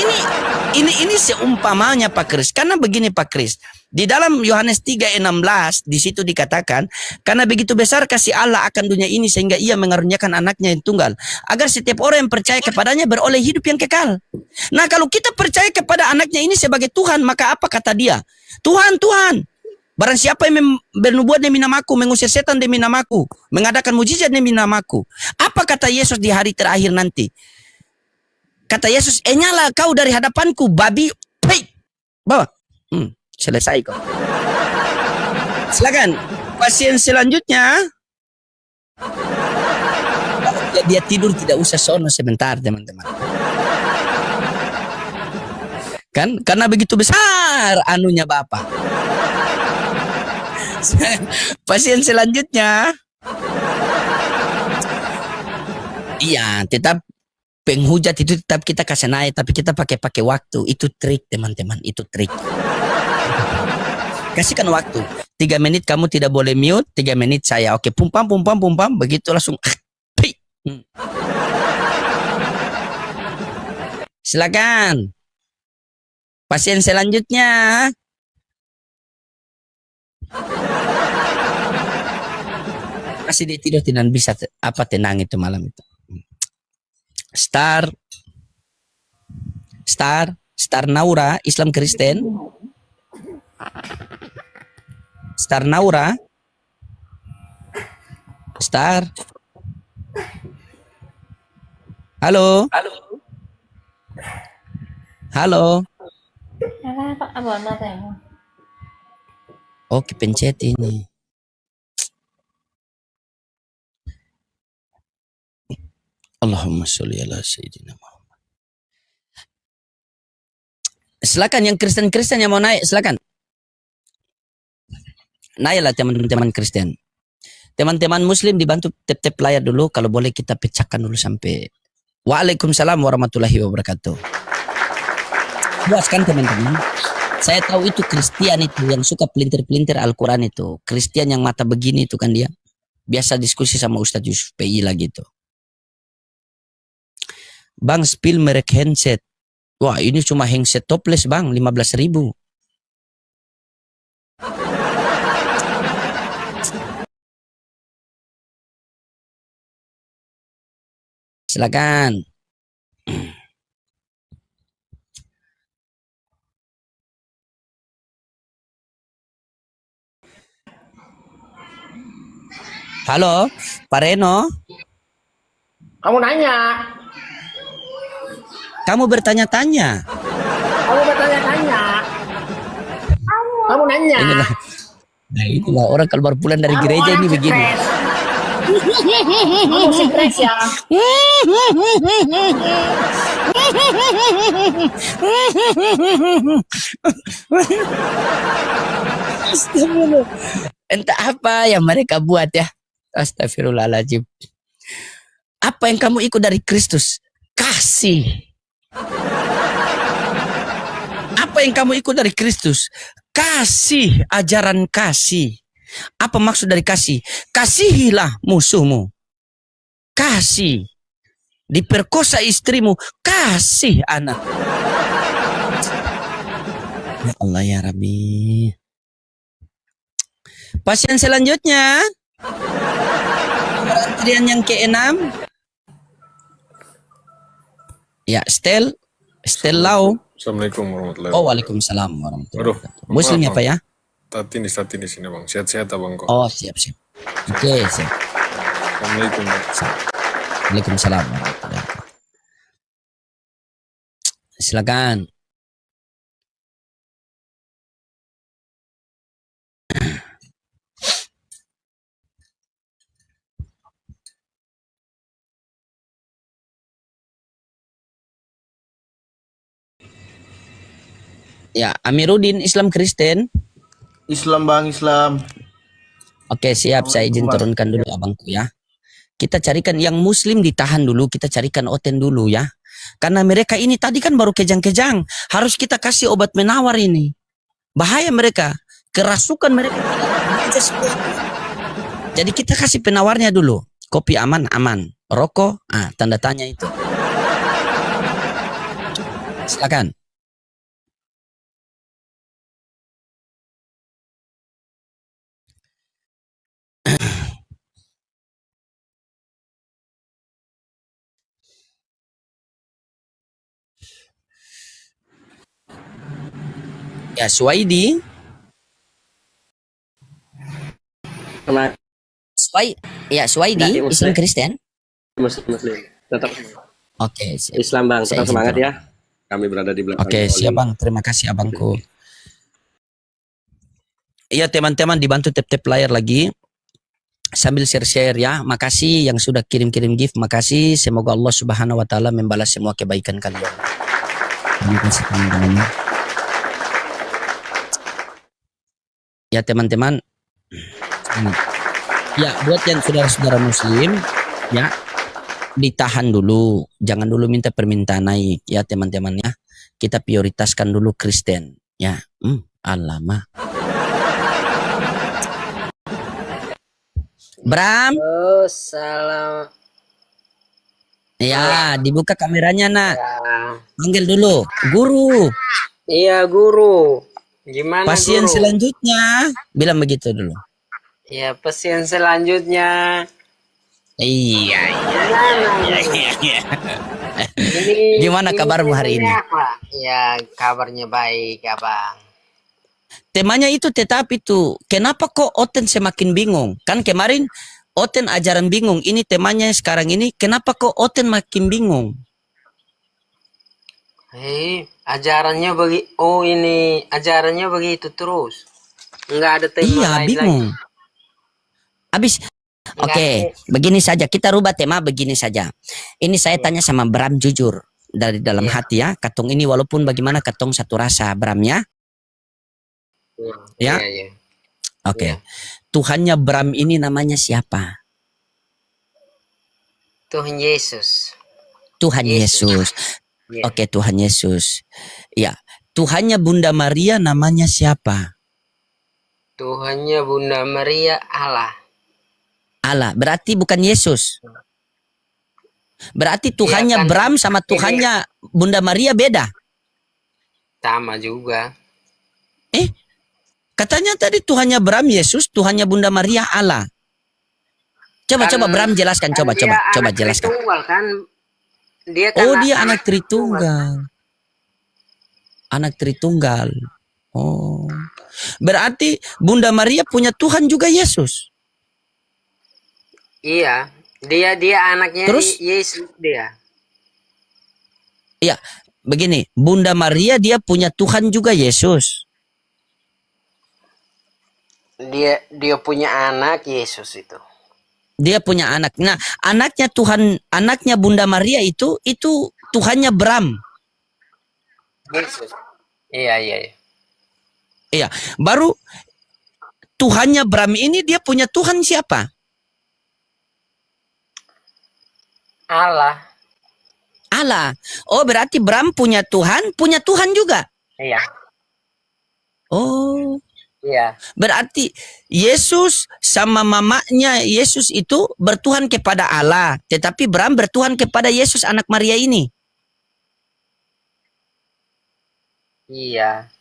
ini seumpamanya Pak Kris. Karena begini Pak Kris, di dalam Yohanes 3:16 di situ dikatakan, karena begitu besar kasih Allah akan dunia ini sehingga Ia mengaruniakan anaknya yang tunggal, agar setiap orang yang percaya kepadanya beroleh hidup yang kekal. Nah, kalau kita percaya kepada anaknya ini sebagai Tuhan, maka apa kata Dia? Tuhan, Tuhan. Barang siapa yang bernubuat demi namaku, mengusir setan demi namaku, mengadakan mujizat demi namaku. Apa kata Yesus di hari terakhir nanti? Kata Yesus, nyala kau dari hadapanku, babi. Hei, bawa. Selesai kok. Silakan. Pasien selanjutnya. Dia tidur tidak usah sono sebentar, teman-teman. Kan? Karena begitu besar anunya Bapak. Pasien selanjutnya. Iya, tetap penghujat itu tetap kita kasih naik, tapi kita pakai waktu. Itu trik teman-teman, itu trik. Kasihkan waktu. 3 menit kamu tidak boleh mute, 3 menit saya. Oke, pumpam, begitu langsung. Silakan. Pasien selanjutnya. Kasih dia tidur tidak bisa tenang itu malam itu. Star Naura, Islam Kristen. Star Naura. Star. Halo. Oke, pencet ini. Allahumma sholli ala sayyidina Muhammad. Silakan yang Kristen yang mau naik, silakan. Naiklah teman-teman Kristen. Teman-teman Muslim dibantu tap-tap layar dulu, kalau boleh kita pecahkan dulu sampai. Waalaikumsalam warahmatullahi wabarakatuh. Puaskan teman-teman. Saya tahu itu Kristian itu yang suka pelintir-pelintir Al-Quran itu. Kristian yang mata begini itu kan dia. Biasa diskusi sama Ustadz Yusuf PI lagi itu. Bang, spill merek handset. Wah, ini cuma handset topless bang, 15.000. Silakan. Halo, Pak Reno. Kamu nanya. Kamu bertanya-tanya. Kamu nanya. Itulah orang kalau baru pulang dari gereja ini begini. Kamu stres ya. Astagfirullah. Entah apa yang mereka buat ya. Astagfirullahaladzim. Apa yang kamu ikut dari Kristus? Kasih. Apa yang kamu ikut dari Kristus? Kasih, ajaran kasih. Apa maksud dari kasih? Kasihilah musuhmu. Kasih. Diperkosa istrimu. Kasih anak. Ya Allah ya Rabbi. Pasien selanjutnya. Antrian yang ke-6. Ya, Lau. Assalamualaikum warahmatullahi Oh, wabarakatuh. waalaikumsalam warahmatullahi Aduh, wabarakatuh. Muslim ya, maaf, Pak ya? Tati di sini bang. Sehat-sehat abang kok. Oh, siap. Oke, siap. Assalamualaikum bang. Waalaikumsalam warahmatullahi wabarakatuh. Silakan. Ya, Amiruddin Islam Kristen. Islam bang, Islam. Oke, siap. Saya izin turunkan dulu abangku ya. Kita carikan yang Muslim ditahan dulu. Kita carikan Oten dulu ya. Karena mereka ini tadi kan baru kejang-kejang. Harus kita kasih obat menawar ini. Bahaya mereka. Kerasukan mereka. Jadi kita kasih penawarnya dulu. Kopi aman. Rokok, tanda tanya itu. Silakan. Ya, Suwaidi. Suwaidi, Islam Kristen. Muslim. Tetap Oke, siap. Islam bang, tetap semangat ya. Kami berada di belakang. Oke, siap bang. Terima kasih abangku. Iya teman-teman, dibantu tap-tap layar lagi. Sambil share-share ya. Makasih yang sudah kirim-kirim gift. Makasih. Semoga Allah Subhanahu wa taala membalas semua kebaikan kalian. Terima kasih teman-teman. Ya teman-teman. Ya, buat yang saudara-saudara muslim ya, ditahan dulu. Jangan dulu minta permintaan naik ya teman-teman ya. Kita prioritaskan dulu Kristen ya. Alamak. Bram. Salam. Ya, dibuka kameranya nak. Ya. Panggil dulu. Guru. Iya guru. Gimana Pasien guru? selanjutnya. Bilang begitu dulu. Ya pasien selanjutnya. Iya. Ini, Gimana kabarmu hari ini? Apa? Ya kabarnya baik abang. Temanya itu tetap itu. Kenapa kok Oten semakin bingung? Kan kemarin Oten ajaran bingung. Ini temanya sekarang ini. Kenapa kok Oten makin bingung? Ajarannya ini ajarannya begitu terus. Enggak ada tema Iya, lain bingung. lagi. Habis. Oke, begini saja. Kita rubah tema begini saja. Ini saya tanya sama Bram jujur. Dari dalam hati ya. Katong ini walaupun bagaimana katong satu rasa Bram ya. Ya. Iya. Oke. Tuhannya Bram ini namanya siapa? Tuhan Yesus. Tuhan Yesus. Ya. Oke, Tuhan Yesus. Ya. Tuhannya Bunda Maria namanya siapa? Tuhannya Bunda Maria Allah. Allah. Berarti bukan Yesus. Berarti Tuhannya kan, Bram sama Tuhannya Bunda Maria beda. Sama juga. Katanya tadi Tuhannya Bram Yesus, Tuhannya Bunda Maria Allah. Coba Bram jelaskan, coba jelaskan. Tritunggal, kan? Dia kan Dia anak Tritunggal. Anak Tritunggal. Oh. Berarti Bunda Maria punya Tuhan juga Yesus. Iya, dia anaknya Terus? Yesus dia. Iya, begini, Bunda Maria dia punya Tuhan juga Yesus. Dia punya anak Yesus itu. Dia punya anak. Nah, anaknya Bunda Maria itu Tuhannya Bram. Yesus. Iya. Iya, baru Tuhannya Bram ini dia punya Tuhan siapa? Allah. Oh, berarti Bram punya Tuhan juga. Iya. Oh. Iya. Berarti Yesus sama mamanya Yesus itu bertuhan kepada Allah. Tetapi Bram bertuhan kepada Yesus anak Maria ini. Iya.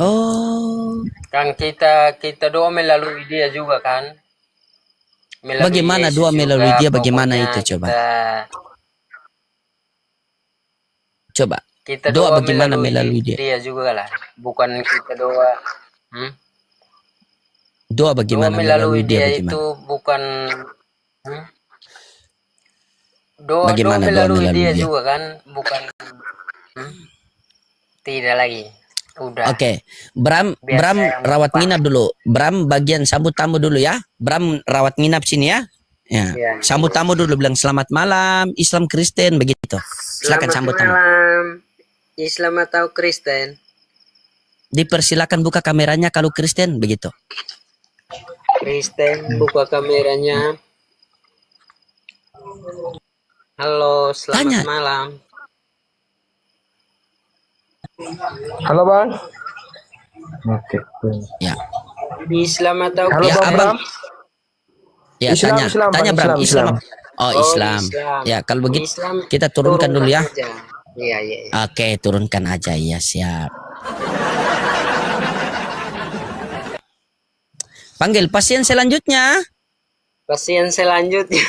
Oh. Kan kita doa melalui dia juga kan. Bagaimana Yesus doa melalui juga, dia? Bagaimana pokoknya itu coba? Coba. Kita Doa doa bagaimana melalui dia? dia juga lah. Bukan kita doa. Doa Doa bagaimana melalui dia bagaimana? itu bukan doa Bagaimana doa melalui dia dia? juga kan, bukan tidak lagi. Udah. Oke, Bram Biar saya rawat lupa. nginap dulu. Bram bagian sambut tamu dulu ya. Bram rawat nginap sini ya. Ya. Ya. Sambut tamu dulu, bilang selamat malam Islam Kristen begitu. Silakan sambut tamu. malam. Islam atau Kristen? Dipersilakan buka kameranya kalau Kristen begitu. Kristen buka kameranya. Halo, selamat Tanya. malam. Halo bang. Oke. Ya. Islam atau Halo Ya, bang abang. Bram. Ya, Islam, tanya. Islam, Tanya Bang, Bram, Islam, Islam. Islam. Oh, Oh, Islam. Islam. Ya, kalau begitu Islam kita turunkan dulu ya. aja. Iya, iya. Oke, turunkan aja ya, siap. Panggil pasien selanjutnya. Pasien selanjutnya.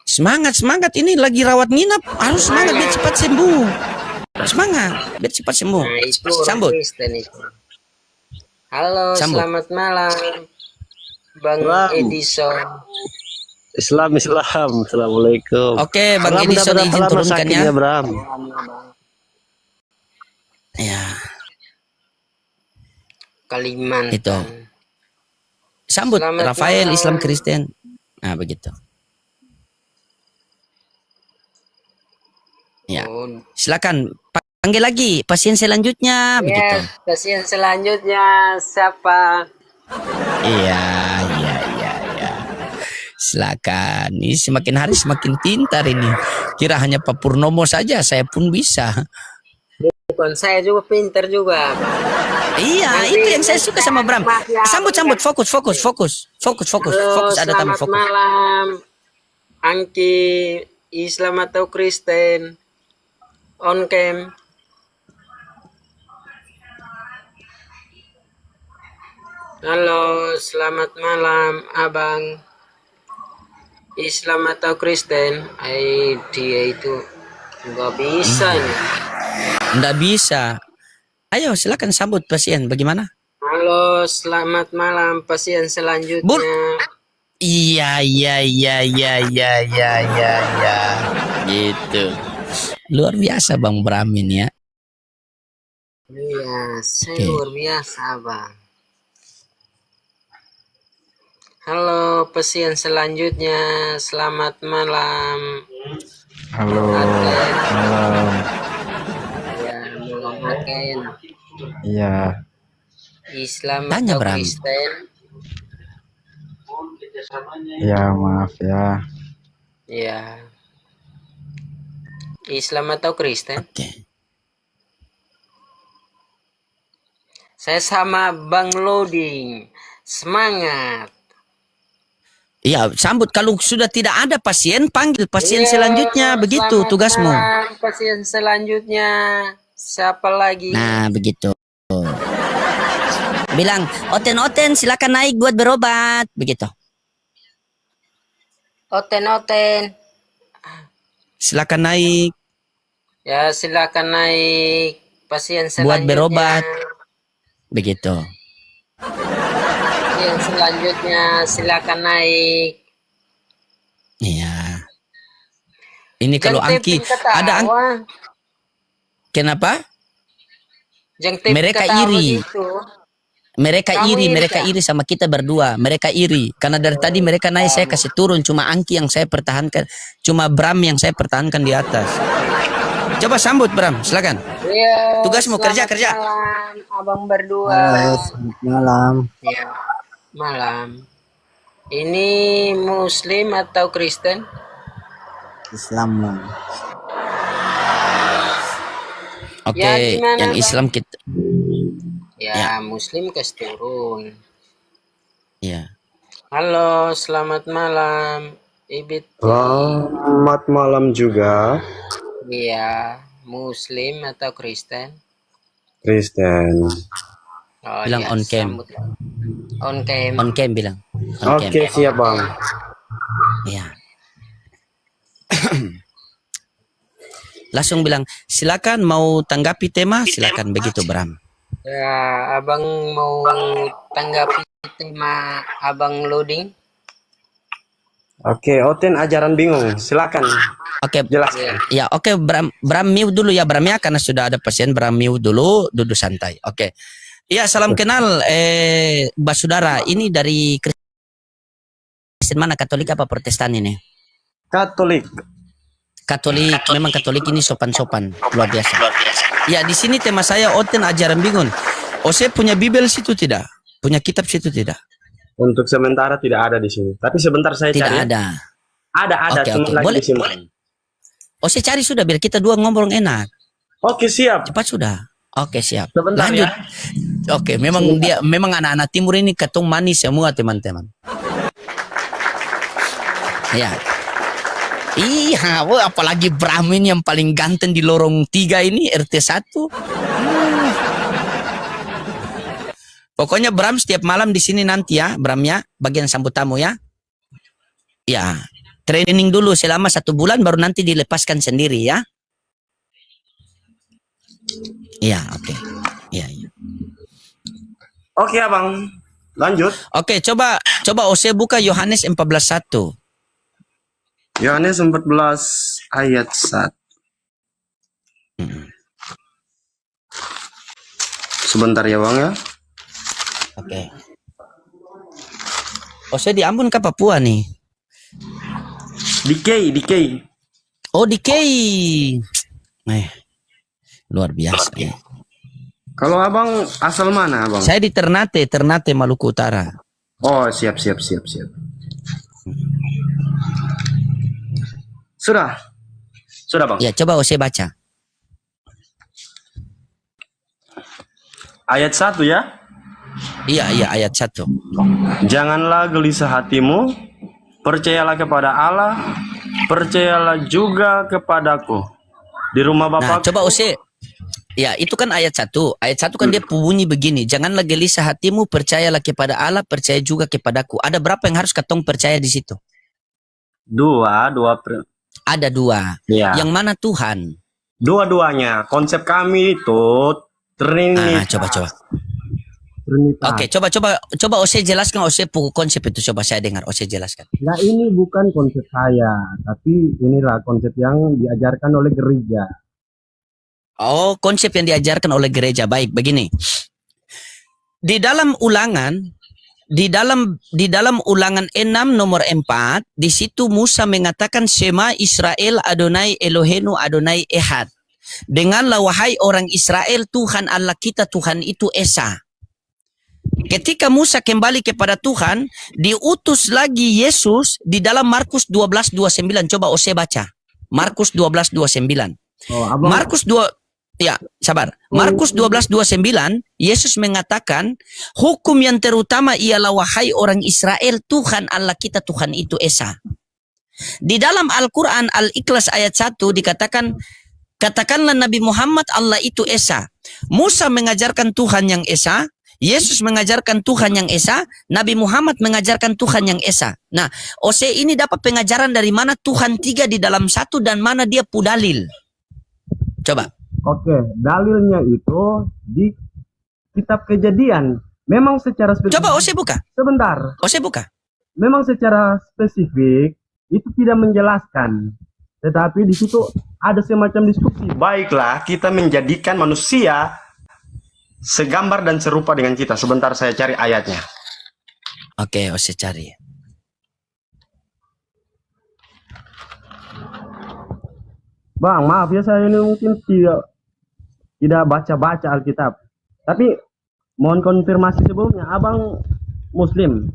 Semangat ini lagi rawat nginap, harus semangat biar cepat sembuh. Semangat biar cepat sembuh. Nah, itu orang Sambut. Kristen itu. Halo, Sambut. selamat malam. Bang Bang. Edison. Islam. Assalamualaikum. Oke, Bang Bram, Edison udah izin berapa lama turunkan ya. sakitnya, Bram? Ya, Kalimantan. itu. Sambut Selamat Rafael malam. Islam Kristen. Nah, begitu. Ya, Oh, silakan panggil lagi pasien selanjutnya begitu. ya, pasien selanjutnya siapa? Iya. Silakan. Ini semakin hari semakin pintar ini. Kira hanya Pak Purnomo saja, saya pun bisa. Bukan, saya juga pinter juga. Iya, Nanti itu yang saya suka sama Bram. maaf ya, Sambut, fokus. Halo, Ada tamu, selamat fokus. malam. Angki, Islam atau Kristen? On cam. Halo, selamat malam, Abang. Islam atau Kristen? Dia itu nggak bisa nih. Nggak bisa. Ayo, silakan sambut pasien. Bagaimana? Halo, selamat malam, pasien selanjutnya. Bur. Iya. Gitu. Luar biasa Bang Bram ini ya. Iya, saya Oke. luar biasa, Bang. Halo, pasien selanjutnya. Selamat malam. Halo. Aten. Malam. Ya, malam Aten. Iya. Islam Tanya, atau Bram. Kristen? Ya maaf ya. Ya. Islam atau Kristen? Oke. Saya sama Bang Loading. Semangat. Iya, sambut. Kalau sudah tidak ada pasien, panggil pasien Iya, selanjutnya. Begitu selamat tugasmu. malam, pasien selanjutnya. Siapa lagi? Nah, begitu. Bilang, Oten, silakan naik buat berobat. Begitu. Oten. Silakan naik Ya, silakan naik. Pasien selanjutnya. buat berobat. Begitu. Pasien selanjutnya silakan naik. Iya. Ini kalau Jangan Angki tipin ketawa. ada kenapa? Jangan tipin Mereka ketawa iri. begitu. Mereka Kamu iri, iri, mereka Kak? iri sama kita berdua. Mereka iri karena dari tadi mereka naik saya kasih turun, cuma Angki yang saya pertahankan, cuma Bram yang saya pertahankan di atas. Coba sambut Bram, silakan. Iya, Tugasmu, selamat kerja. Malam, abang berdua. Malam. Ya, malam. Ini Muslim atau Kristen? Islam. Oke, Ya, gimana, yang Bang? Islam kita. Ya, Muslim kasih turun. Ya. Halo, selamat malam. Ibit. Selamat malam juga. Iya, Muslim atau Kristen? Kristen. Oh, Bilang iya, on cam. sambut. On cam. On cam bilang. On cam. Oke, siap Bang. Ya. Langsung bilang, silakan mau tanggapi tema, silakan begitu Bram. Ya, abang mau tanggapi tema abang loading. Oke, Oten ajaran bingung. Silakan. Oke, jelaskan. Ya, oke Bram mute dulu ya Bram ya, karena sudah ada pasien. Bram mute dulu, duduk santai. Oke. Iya, salam kenal Basudara. Ini dari Kristen mana, Katolik apa Protestan ini? Katolik. Katolik, memang Katolik ini sopan-sopan, luar biasa. Ya, di sini tema saya Oten ajaran bingung. Ose punya Bibel situ tidak? Punya kitab situ tidak? Untuk sementara tidak ada di sini. Tapi sebentar saya Tidak cari. ada. Ada, Oke, cuma oke. lagi Boleh. disimpan. Ose cari sudah, biar kita dua ngobrol enak. Oke, siap. Cepat sudah. Oke, siap. Sebentar Lanjut. ya. Oke, memang memang anak-anak timur ini ketung manis semua teman-teman. Ya. Iya, apalagi Bram ini yang paling ganteng di lorong 3 ini, RT 1. Pokoknya Bram setiap malam di sini nanti ya, Bram ya, bagian sambut tamu ya. Ya, training dulu selama 1 bulan baru nanti dilepaskan sendiri ya. Iya, oke. Iya, iya. Oke, Abang. Lanjut. Oke, coba Ose buka Yohanes 14:1. Yohanes 14 ayat 1. Sebentar ya Bang ya. Oke. Ose di Ambon ke Papua nih? Di Oh, di Kei. Luar biasa ya. Kalau Abang asal mana Abang? Saya di Ternate, Maluku Utara. Oh, siap. Sudah Bang. Ya, coba Ose baca. Ayat 1 ya. Iya, ayat 1. Janganlah gelisah hatimu, percayalah kepada Allah, percayalah juga kepadaku. Di rumah Nah, Bapakku. coba Ose. Ya, itu kan ayat 1. Ayat 1 kan dia bunyi begini. Janganlah gelisah hatimu, percayalah kepada Allah, percaya juga kepadaku. Ada berapa yang harus ketong percaya di situ? Dua. Ada 2. Ya. Yang mana Tuhan? Dua-duanya. Konsep kami itu Trinitas. Coba. Trinitas. Oke, coba Ose jelaskan Ose konsep itu, coba saya dengar Ose jelaskan. Nah, ini bukan konsep saya, tapi inilah konsep yang diajarkan oleh gereja. Oh, konsep yang diajarkan oleh gereja. Baik, begini. Di dalam Ulangan 6 nomor 4, di situ Musa mengatakan Shema Israel Adonai Elohenu Adonai Ehad. Denganlah wahai orang Israel, Tuhan Allah kita Tuhan itu Esa. Ketika Musa kembali kepada Tuhan, diutus lagi Yesus di dalam Markus 12:29. Coba Ose baca. Markus 12:29. Markus 12:29, Yesus mengatakan, hukum yang terutama ialah wahai orang Israel, Tuhan Allah kita Tuhan itu Esa. Di dalam Al-Quran Al-Ikhlas ayat 1 dikatakan, katakanlah Nabi Muhammad Allah itu Esa. Musa mengajarkan Tuhan yang Esa, Yesus mengajarkan Tuhan yang Esa, Nabi Muhammad mengajarkan Tuhan yang Esa. Nah, Ose ini dapat pengajaran dari mana Tuhan 3 di dalam 1 dan mana dia pudalil. Coba. Oke, dalilnya itu di kitab Kejadian. Memang secara spesifik. Coba Ose buka. Sebentar. Ose buka. Memang secara spesifik itu tidak menjelaskan. Tetapi di situ ada semacam diskusi. Baiklah, kita menjadikan manusia segambar dan serupa dengan kita. Sebentar saya cari ayatnya. Oke, Ose cari. Bang, maaf ya saya ini mungkin tidak baca-baca Alkitab. Tapi mohon konfirmasi sebelumnya, Abang Muslim?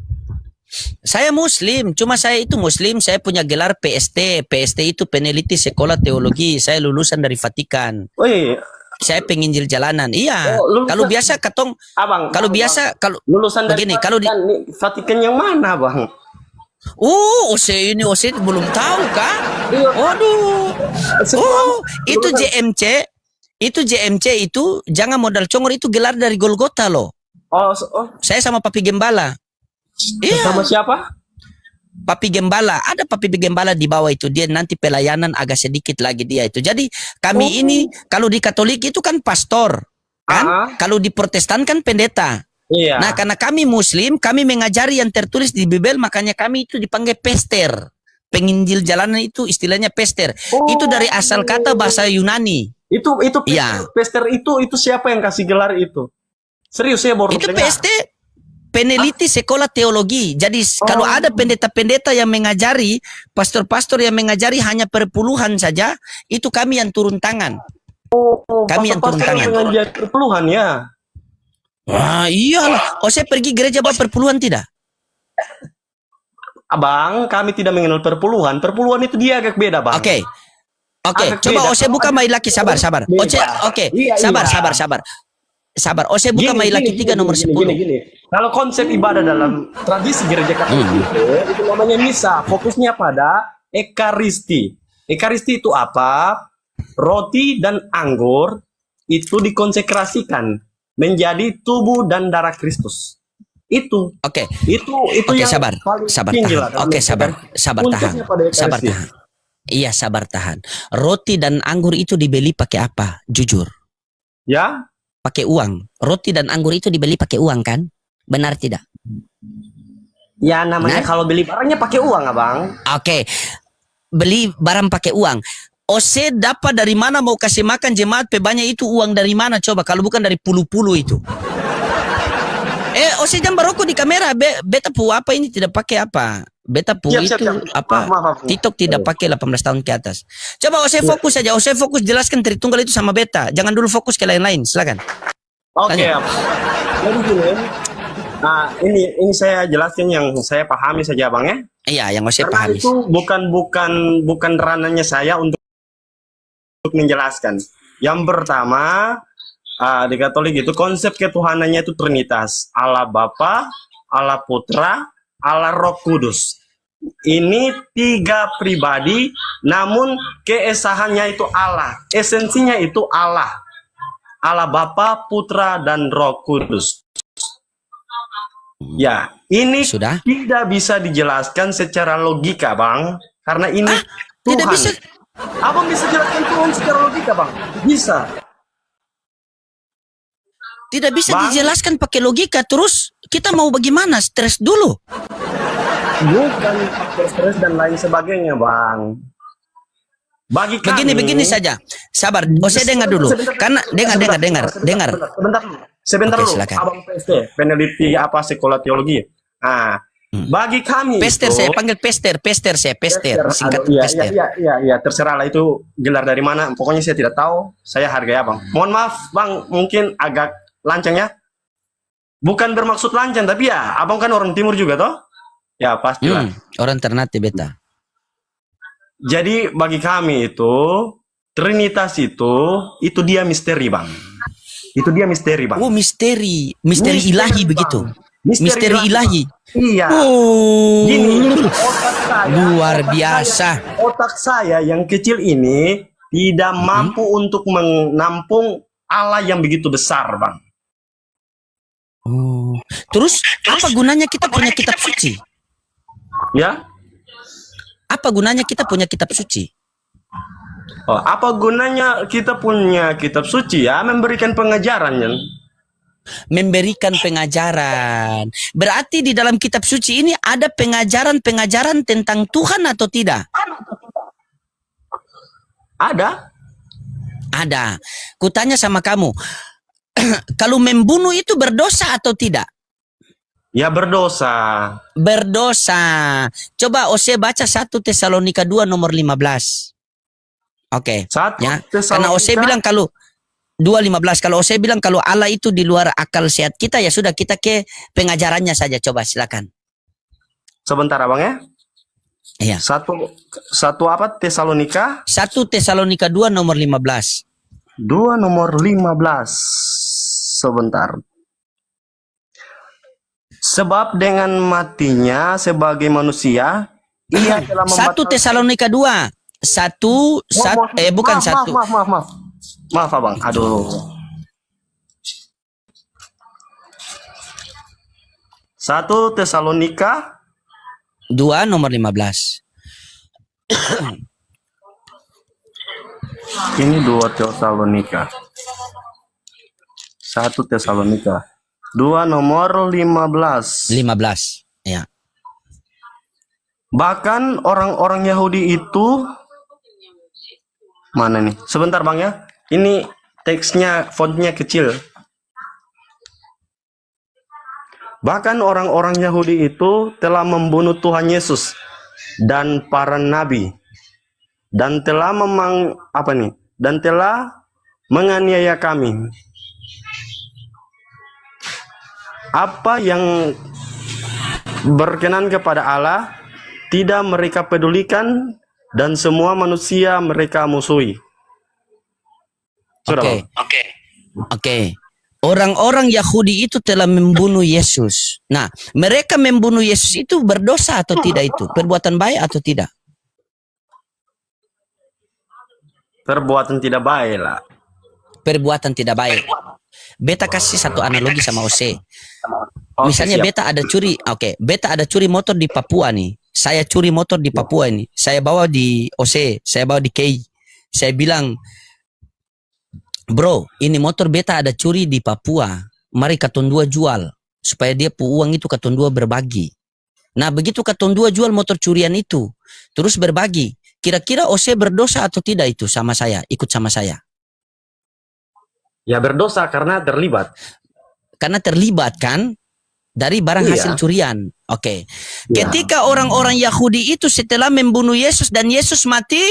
Saya Muslim, cuma saya itu Muslim, saya punya gelar PST. PST itu peneliti sekolah teologi, saya lulusan dari Vatikan. Oh iya. Saya penginjil jalanan. Iya. Oh, kalau biasa katong, Abang, kalau biasa kalau lulusan dari begini, Vatikan, kalau di Vatikan yang mana, Bang? Ose belum tahu kah? Waduh. Itu JMC. Itu JMC itu jangan modal congor, itu gelar dari Golgota loh. Oh. Saya sama Papi Gembala. Iya. Sama siapa? Papi Gembala, ada Papi Gembala di bawah itu, dia nanti pelayanan agak sedikit lagi dia itu. Jadi kami ini kalau di Katolik itu kan pastor, kan? Kalau di Protestan kan pendeta. Iya. Nah, karena kami Muslim, kami mengajari yang tertulis di Bible, makanya kami itu dipanggil pester. Penginjil jalanan itu istilahnya pester. Itu dari asal kata bahasa Yunani. Itu Iya. pester itu siapa yang kasih gelar itu? Serius saya baru Itu dengar. PST, peneliti sekolah teologi. Jadi kalau ada pendeta-pendeta yang mengajari, pastor-pastor yang mengajari hanya perpuluhan saja, itu kami yang turun tangan. Kami yang turun tangan. Mengajar perpuluhan ya. Wah, iyalah. Oh, saya pergi gereja bawa perpuluhan tidak? Abang, kami tidak mengenal perpuluhan. Perpuluhan itu dia agak beda, Bang. Oke. Agak Coba beda. Ose buka my laki, sabar. Oke, Iya, sabar. iya. Sabar. Ose buka my laki 3 nomor 10. Gini. Kalau konsep ibadah dalam tradisi gereja Katolik itu namanya misa, fokusnya pada ekaristi. Ekaristi itu apa? Roti dan anggur itu dikonsekrasikan menjadi tubuh dan darah Kristus. Itu. Oke. Itu Oke, yang sabar tinggi tahan. lah dalam Oke, ekaristi. sabar Untuknya pada tahan. Sabar ekaristi. tahan. Iya, sabar tahan. Roti dan anggur itu dibeli pakai apa? Jujur. Ya? Pakai uang. Roti dan anggur itu dibeli pakai uang kan? Benar tidak? Ya namanya Nah. kalau beli barangnya pakai uang, Abang. Oke. Beli barang pakai uang. Ose dapat dari mana mau kasih makan jemaat banyak itu uang dari mana coba kalau bukan dari pulu-pulu itu. Ose jangan berokok di kamera. Beta pu apa ini tidak pakai apa? Beta pu Siap, itu siap. apa? Maaf. TikTok tidak pakai 18 tahun ke atas. Coba Ose fokus saja. Ose fokus jelaskan Tritunggal itu sama beta. Jangan dulu fokus ke lain-lain. Silakan. Oke. Tanya. Jadi gini. Nah, ini saya jelasin yang saya pahami saja, Bang ya. Iya, yang Ose Karena pahami. itu bukan ranahnya saya untuk menjelaskan. Yang pertama, di Katolik itu konsep ketuhanannya itu Trinitas. Allah Bapa, Allah Putra, Allah Roh Kudus. Ini 3 pribadi, namun keesahannya itu Allah. Esensinya itu Allah. Allah Bapa, Putra, dan Roh Kudus. Ya, ini Sudah? tidak bisa dijelaskan secara logika, Bang. Karena ini Tuhan. Tidak bisa. Abang bisa jelaskan Tuhan secara logika, Bang? Bisa. Tidak bisa Bang. dijelaskan pakai logika. Terus kita mau bagaimana? Stres dulu. Bukan faktor stres dan lain sebagainya, Bang. Bagi kami Begini saja. Sabar. Ose dengar dulu. Karena dengar. Sebentar Oke, dulu. silakan. Abang PST, peneliti apa sekolah teologi. Nah, bagi kami Pester, itu, saya panggil pester. Singkat Aduh, pester. iya, terserah lah itu gelar dari mana. Pokoknya saya tidak tahu. Saya hargai Abang. Mohon maaf, Bang, mungkin agak lancang ya. Bukan bermaksud lancang, tapi ya, Abang kan orang timur juga toh? Ya, pastilah. Orang Ternate beta. Jadi bagi kami itu Trinitas itu dia misteri, Bang. Itu dia misteri, Bang. Oh, misteri ilahi Bang. begitu. Misteri ilahi. Iya. Oh, Gini, otak saya, luar otak biasa. Otak saya yang kecil ini tidak mampu untuk menampung Allah yang begitu besar, Bang. Oh. Terus apa gunanya kita punya kitab suci? Ya? Apa gunanya kita punya kitab suci? Oh, apa gunanya kita punya kitab suci ya? Memberikan pengajaran, ya? Memberikan pengajaran. Berarti di dalam kitab suci ini ada pengajaran-pengajaran tentang Tuhan atau tidak? Ada. Ada. Kutanya sama kamu. Kalau membunuh itu berdosa atau tidak? Ya berdosa. Berdosa. Coba Ose baca 1 Tesalonika 2 nomor 15. Oke. Ya. Karena Ose bilang kalau 2:15, kalau Ose bilang kalau Allah itu di luar akal sehat kita, ya sudah kita ke pengajarannya saja. Coba silakan. Sebentar, Abang ya. Iya. Satu apa? Tesalonika? 1 Tesalonika 2 nomor 15. 2 nomor 15. Sebentar. Sebab dengan matinya sebagai manusia, ia telah 1 Tesalonika 2. Bukan 1. Maaf, Abang. Aduh. 1 Tesalonika 2 nomor 15. Ini 2 Tesalonika. 1 Tesalonika. 2 nomor 15. 15. Ya. Bahkan orang-orang Yahudi itu mana nih? Sebentar Bang ya. Ini teksnya fontnya kecil. Bahkan orang-orang Yahudi itu telah membunuh Tuhan Yesus dan para nabi dan telah menganiaya kami. Apa yang berkenan kepada Allah tidak mereka pedulikan, dan semua manusia mereka musuhi. Oke. Orang-orang Yahudi itu telah membunuh Yesus. Nah, mereka membunuh Yesus itu berdosa atau tidak itu? Perbuatan baik atau tidak? Perbuatan tidak baik lah. Perbuatan tidak baik. Beta kasih satu analogi sama Ose. Misalnya siap. Beta ada curi motor di Papua nih. Saya curi motor di Papua ini. Saya bawa di Ose, saya bawa di Kei. Saya bilang, bro, ini motor beta ada curi di Papua. Mari katong dua jual. Supaya dia uang itu katong dua berbagi. Nah, begitu katong dua jual motor curian itu, terus berbagi. Kira-kira Ose berdosa atau tidak itu sama saya? Ikut sama saya. Ya berdosa karena terlibat. Karena terlibat kan dari barang hasil curian. Oke. Ketika orang-orang Yahudi itu setelah membunuh Yesus dan Yesus mati,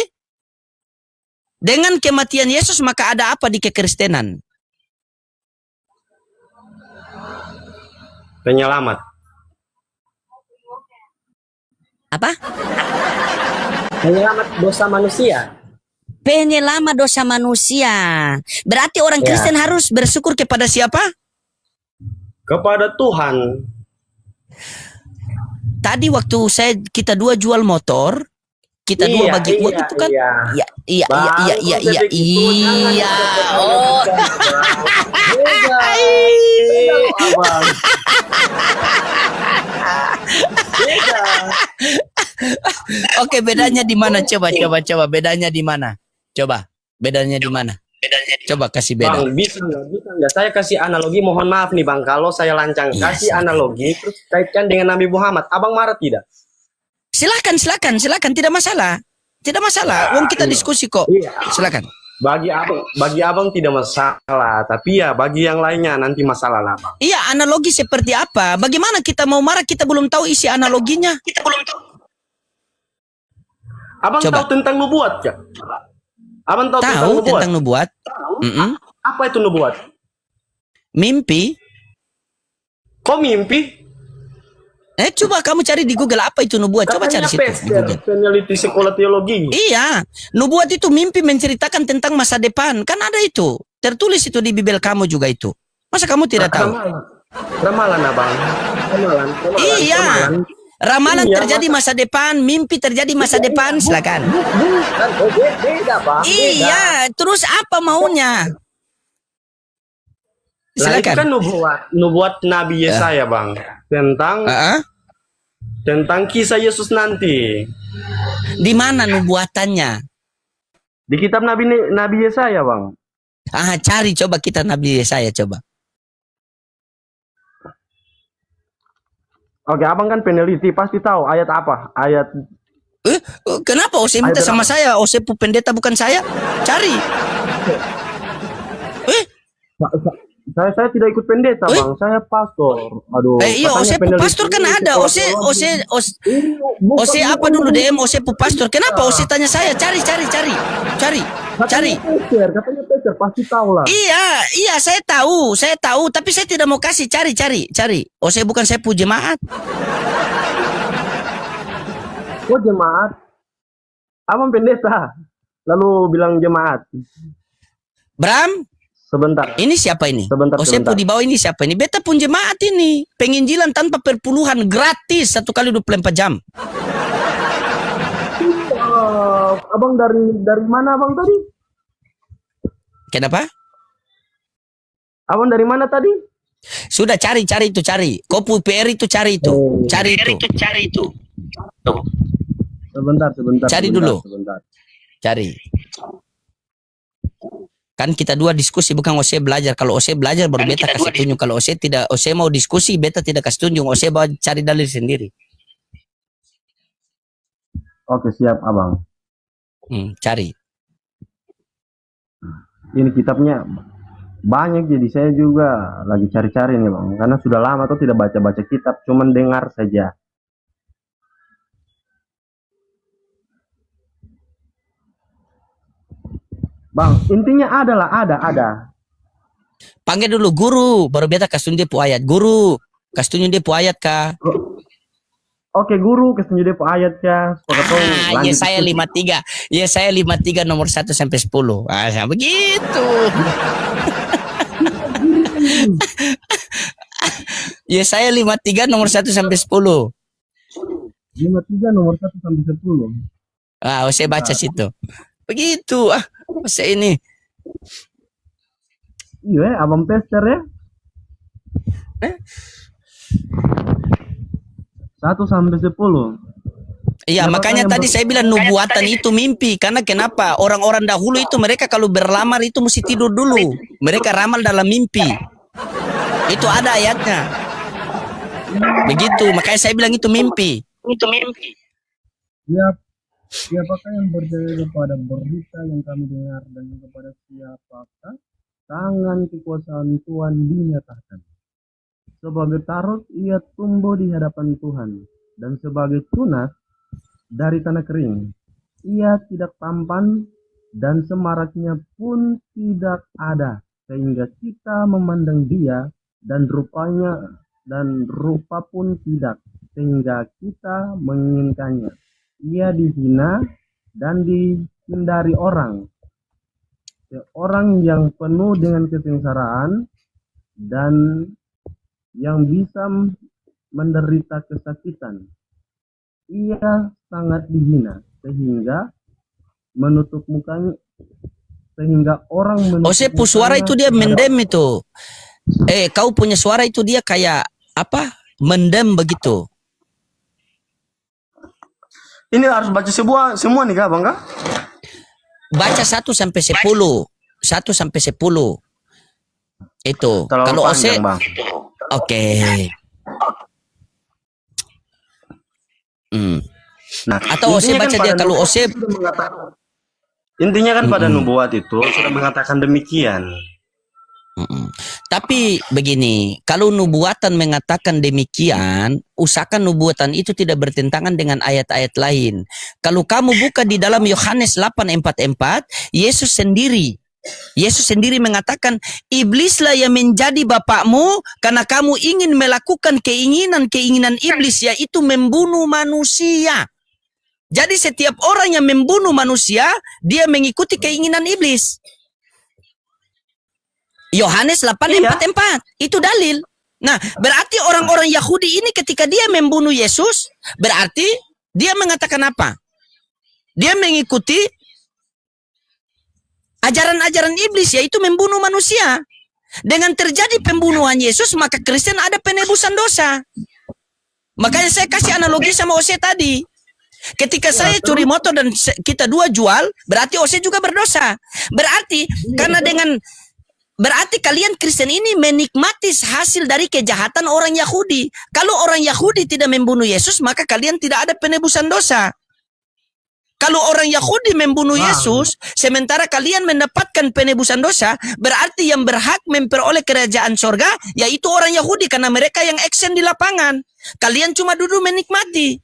dengan kematian Yesus maka ada apa di kekristenan? Penyelamat. Apa? Penyelamat dosa manusia. Penyelamat dosa manusia. Berarti orang Kristen harus bersyukur kepada siapa? Kepada Tuhan. Tadi waktu kita dua jual motor, kita dua bagi uang itu kan? Iya. Oh. Oke, bedanya di mana? Coba bedanya di mana? Coba bedanya di mana? Coba kasih beda. Bang, bisa nggak? Saya kasih analogi, mohon maaf nih Bang, kalau saya lancang kasih analogi terus kaitkan dengan Nabi Muhammad. Abang marah tidak? Silakan, tidak masalah. Wong kita diskusi kok. Silakan. Bagi abang tidak masalah, tapi ya bagi yang lainnya nanti masalah lah Bang. Iya, analogi seperti apa? Bagaimana kita mau marah, kita belum tahu isi analoginya. Abang tahu tentang nubuat ya? Abang tahu tentang nubuat? Apa itu nubuat? Mimpi. Kok mimpi? Coba kamu cari di Google apa itu nubuat. Coba cari situ di Google. Peneliti sekolah teologi. Iya, nubuat itu mimpi menceritakan tentang masa depan. Kan ada itu. Tertulis itu di Bibel kamu juga itu. Masa kamu tidak tahu? Ramalan Abang. Ramalan. Iya. Ramalan terjadi masa depan, mimpi terjadi masa depan, silakan. Bukan, beda Bang. Iya, terus apa maunya? Silakan. Itu kan nubuat Nabi Yesaya Bang, tentang kisah Yesus nanti. Di mana nubuatannya? Di kitab Nabi Yesaya Bang. Cari coba kitab Nabi Yesaya coba. Oke, Abang kan peneliti, pasti tahu ayat apa? Ayat. Kenapa Ose minta sama saya? Ose pendeta bukan saya. Cari. Saya tidak ikut pendeta Bang, saya pastor. Aduh. Iya, Ose pastor kan ada. Ose apa dulu DM Ose pastor. Kenapa Ose tanya saya? Cari. Katanya Peter, pasti tahu lah. Iya, saya tahu, tapi saya tidak mau kasih. Cari. Ose bukan saya jemaat. Oh, jemaat. Abang pendeta. Lalu bilang jemaat. Bram, sebentar. Ini siapa ini? Sebentar. Di bawah ini siapa ini? Beta pun jemaat ini. Penginjilan tanpa perpuluhan gratis 1 kali 24 jam. Abang dari mana Abang tadi? Kenapa? Abang dari mana tadi? Sudah cari itu. Kopu PR itu cari itu. Cari itu. Sebentar. Cari dulu. Cari. Kan kita dua diskusi, bukan Ose belajar. Kalau Ose belajar baru beta kasih tunjuk. Kalau Ose tidak, Ose mau diskusi, beta tidak kasih tunjuk. Ose bawa cari dalil sendiri. Oke, siap, Abang. Cari. Ini kitabnya banyak, jadi saya juga lagi cari-cari nih, Bang. Karena sudah lama tuh tidak baca-baca kitab, cuman dengar saja. Bang, intinya ada. Panggil dulu guru, baru beta kasih tunjuk dia pu ayat. Guru, kasih tunjuk dia pu ayat kah? Oke, guru, kasih tunjuk dia pu ayat kah? Yesaya 53. Yesaya 53 nomor 1 sampai 10. Begitu. Yesaya 53 nomor 1 sampai 10. 53 nomor 1 sampai 10. Saya baca situ. Begitu. Masa ini. Iya, Abang tester ya. 1 sampai 10. Iya, makanya tadi saya bilang nubuatan itu mimpi. Karena kenapa? Orang-orang dahulu itu mereka kalau berlamar itu mesti tidur dulu. Mereka ramal dalam mimpi. Itu ada ayatnya. Begitu, makanya saya bilang itu mimpi. Siapakah yang percaya kepada berita yang kami dengar dan kepada siapakah tangan kekuasaan Tuhan dinyatakan? Sebagai tarut ia tumbuh di hadapan Tuhan, dan sebagai tunas dari tanah kering. Ia tidak tampan dan semaraknya pun tidak ada, sehingga kita memandang dia dan rupa pun tidak, sehingga kita menginginkannya. Ia dihina dan dihindari orang. Orang yang penuh dengan kesengsaraan dan yang bisa menderita kesakitan. Ia sangat dihina sehingga menutup mukanya, sehingga orang menutup Pu suara itu dia mendem itu. Kau punya suara itu dia kayak apa? Mendem begitu. Ini harus baca semua nih kak, Bang kak? Baca 1 sampai 10. 1 sampai 10. Itu. Kalau Ose, oke. Nah, atau Ose baca dia kalau Ose. Intinya kan pada nubuat itu sudah mengatakan demikian. Tapi begini, kalau nubuatan mengatakan demikian, usahakan nubuatan itu tidak bertentangan dengan ayat-ayat lain. Kalau kamu buka di dalam Yohanes 8:44, Yesus sendiri mengatakan, iblislah yang menjadi bapakmu karena kamu ingin melakukan keinginan iblis, yaitu membunuh manusia. Jadi setiap orang yang membunuh manusia, dia mengikuti keinginan iblis. Yohanes 8:44 itu dalil. Nah, berarti orang-orang Yahudi ini ketika dia membunuh Yesus, berarti dia mengatakan apa? Dia mengikuti ajaran-ajaran iblis, yaitu membunuh manusia. Dengan terjadi pembunuhan Yesus, maka Kristen ada penebusan dosa. Makanya saya kasih analogi sama Ose tadi. Ketika saya curi motor dan kita dua jual, berarti Ose juga berdosa. Berarti kalian Kristen ini menikmati hasil dari kejahatan orang Yahudi. Kalau orang Yahudi tidak membunuh Yesus, maka kalian tidak ada penebusan dosa. Kalau orang Yahudi membunuh Yesus, sementara kalian mendapatkan penebusan dosa, berarti yang berhak memperoleh kerajaan sorga, yaitu orang Yahudi, karena mereka yang action di lapangan. Kalian cuma duduk menikmati.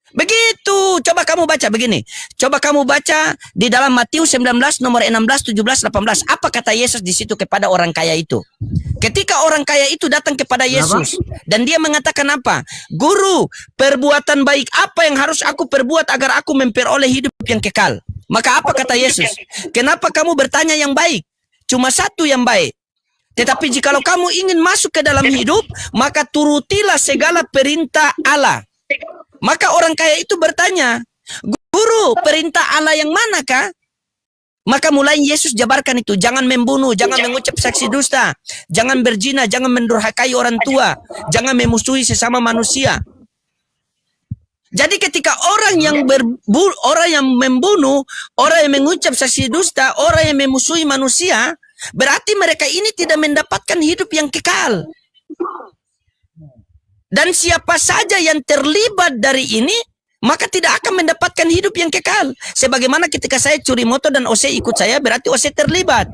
Begitu. Coba kamu baca begini. Coba kamu baca di dalam Matius 19 nomor 16, 17, 18. Apa kata Yesus di situ kepada orang kaya itu? Ketika orang kaya itu datang kepada Yesus dan dia mengatakan apa? Guru, perbuatan baik apa yang harus aku perbuat agar aku memperoleh hidup yang kekal? Maka apa kata Yesus? Kenapa kamu bertanya yang baik? Cuma satu yang baik. Tetapi jikalau kamu ingin masuk ke dalam hidup, maka turutilah segala perintah Allah. Maka orang kaya itu bertanya, Guru, perintah Allah yang manakah? Maka mulai Yesus jabarkan itu, jangan membunuh, jangan mengucap saksi dusta, jangan berzina, jangan mendurhakai orang tua, jangan memusuhi sesama manusia. Jadi ketika orang yang membunuh, orang yang mengucap saksi dusta, orang yang memusuhi manusia, berarti mereka ini tidak mendapatkan hidup yang kekal. Dan siapa saja yang terlibat dari ini, maka tidak akan mendapatkan hidup yang kekal. Sebagaimana ketika saya curi motor dan Ose ikut saya, berarti Ose terlibat.